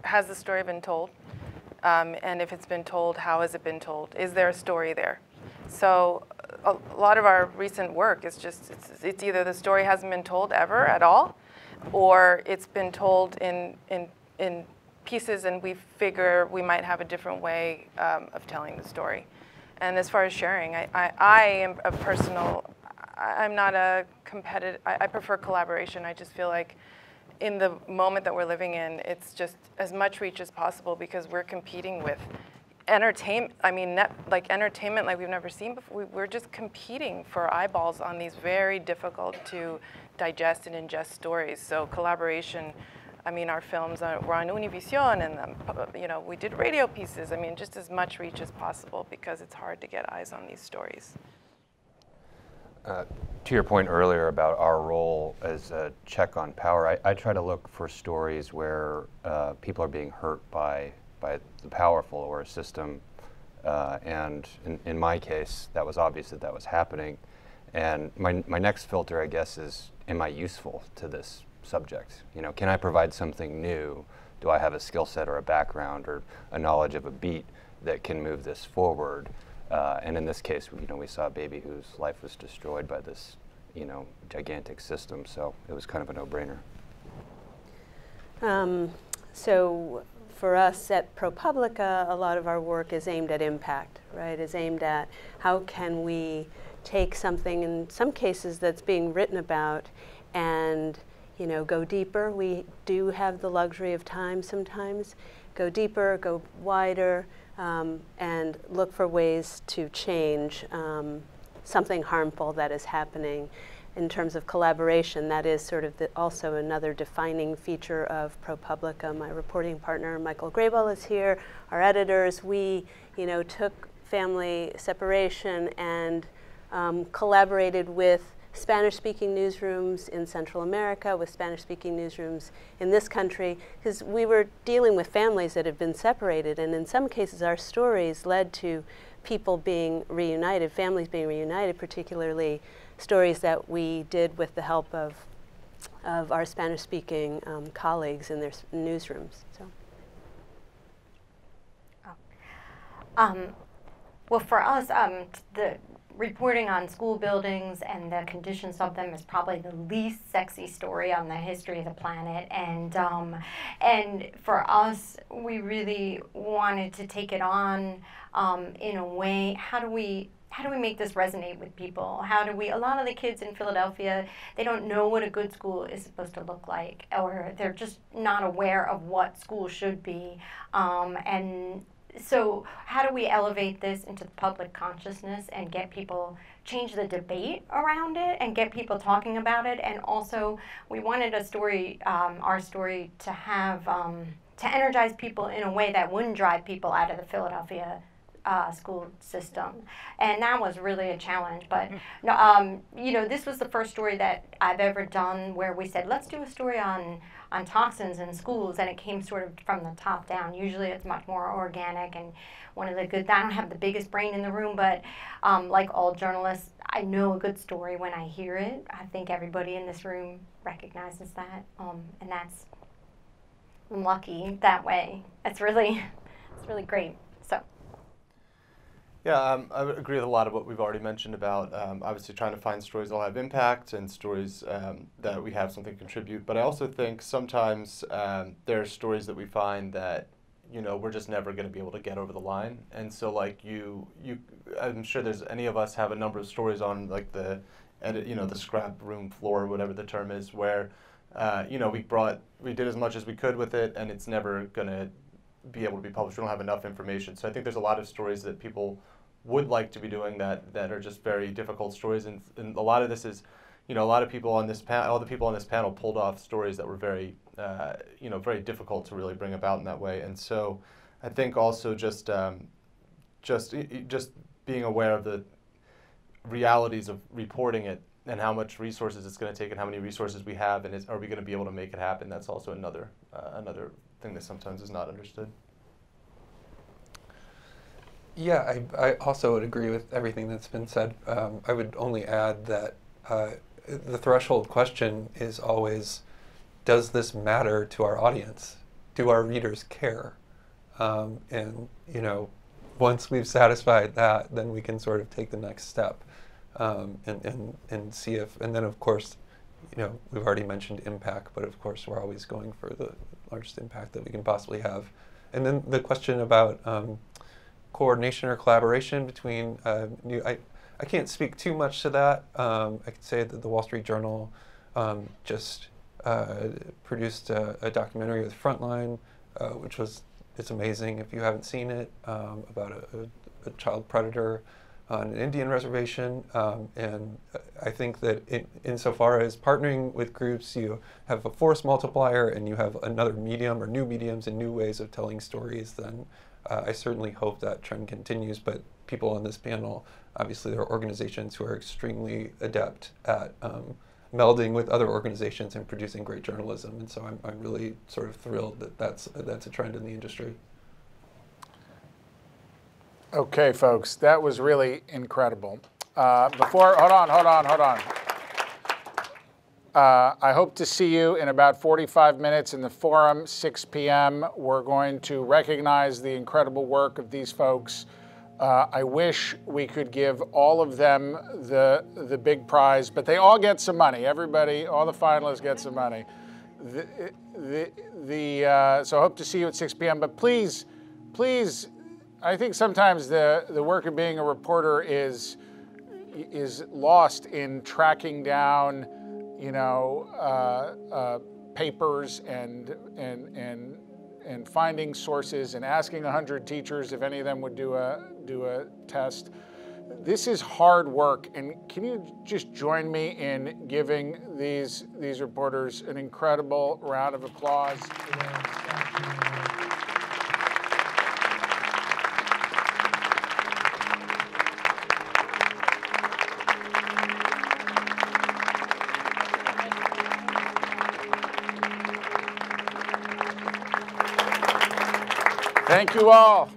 has the story been told? And if it's been told, how has it been told? Is there a story there? So a lot of our recent work is just, it's either the story hasn't been told ever at all, or it's been told in pieces, and we figure we might have a different way of telling the story. And as far as sharing, I am a personal, I'm not a competitive, I prefer collaboration. I just feel like in the moment that we're living in, it's just as much reach as possible because we're competing with entertainment. I mean, entertainment like we've never seen before. We're just competing for eyeballs on these very difficult to digest and ingest stories. So collaboration, I mean, our films were on Univision, and you know, we did radio pieces. I mean, just as much reach as possible because it's hard to get eyes on these stories. To your point earlier about our role as a check on power, I try to look for stories where people are being hurt by the powerful or a system, and in my case, that was obvious that was happening. And my next filter, I guess, is, am I useful to this subject? You know, can I provide something new? Do I have a skill set or a background or a knowledge of a beat that can move this forward? And in this case, you know, we saw a baby whose life was destroyed by this, you know, gigantic system. So it was kind of a no-brainer. So for us at ProPublica, a lot of our work is aimed at impact, right? Is aimed at how can we take something, in some cases that's being written about, and, you know, go deeper. We do have the luxury of time sometimes. Go deeper, go wider, and look for ways to change something harmful that is happening. In terms of collaboration, that is sort of also another defining feature of ProPublica. My reporting partner, Michael Grabell, is here. Our editors, we, you know, took family separation and collaborated with Spanish-speaking newsrooms in Central America, with Spanish-speaking newsrooms in this country, because we were dealing with families that had been separated, and in some cases our stories led to people being reunited, families being reunited, particularly stories that we did with the help of our Spanish-speaking colleagues in their newsrooms. So. Well, for us, the reporting on school buildings and the conditions of them is probably the least sexy story on the history of the planet. And for us, we really wanted to take it on in a way. How do we make this resonate with people? A lot of the kids in Philadelphia, they don't know what a good school is supposed to look like, or they're just not aware of what school should be. And so how do we elevate this into the public consciousness and get people, change the debate around it and get people talking about it? And also, we wanted a story, our story, to have, to energize people in a way that wouldn't drive people out of the Philadelphia school system. And that was really a challenge. But, you know, this was the first story that I've ever done where we said, let's do a story on toxins in schools, and it came sort of from the top down. Usually it's much more organic, and one of the good, I don't have the biggest brain in the room, but like all journalists, I know a good story when I hear it. I think everybody in this room recognizes that, and lucky that way. It's really great. So. Yeah, I would agree with a lot of what we've already mentioned about obviously trying to find stories that will have impact and stories that we have something to contribute. But I also think sometimes there are stories that we find that, you know, we're just never going to be able to get over the line. And so, like, I'm sure there's any of us have a number of stories on, like, the scrap room floor, or whatever the term is, where, you know, we did as much as we could with it, and it's never going to be able to be published. We don't have enough information. So I think there's a lot of stories that people would like to be doing that are just very difficult stories, and a lot of this is, you know, a lot of people on this all the people on this panel pulled off stories that were very, you know, very difficult to really bring about in that way. And so I think also just being aware of the realities of reporting it and how much resources it's going to take and how many resources we have, and are we going to be able to make it happen? That's also another thing that sometimes is not understood. Yeah, I also would agree with everything that's been said. I would only add that the threshold question is always, does this matter to our audience? Do our readers care? And, you know, once we've satisfied that, then we can sort of take the next step and see if, and then of course, you know, we've already mentioned impact, but of course we're always going for the largest impact that we can possibly have. And then the question about coordination or collaboration between I can't speak too much to that. I could say that the Wall Street Journal just produced a documentary with Frontline, which it's amazing if you haven't seen it, about a child predator on an Indian reservation. And I think that insofar as partnering with groups, you have a force multiplier and you have another medium or new mediums and new ways of telling stories, then I certainly hope that trend continues. But people on this panel, obviously there are organizations who are extremely adept at melding with other organizations and producing great journalism. And so I'm really sort of thrilled that that's a trend in the industry. Okay, folks, that was really incredible. Hold on. I hope to see you in about 45 minutes in the forum, 6 p.m. We're going to recognize the incredible work of these folks. I wish we could give all of them the big prize, but they all get some money. Everybody, all the finalists get some money. So I hope to see you at 6 p.m. But please, I think sometimes the work of being a reporter is lost in tracking down, you know, papers and finding sources and asking 100 teachers if any of them would do a test. This is hard work, and can you just join me in giving these reporters an incredible round of applause? Thank you all.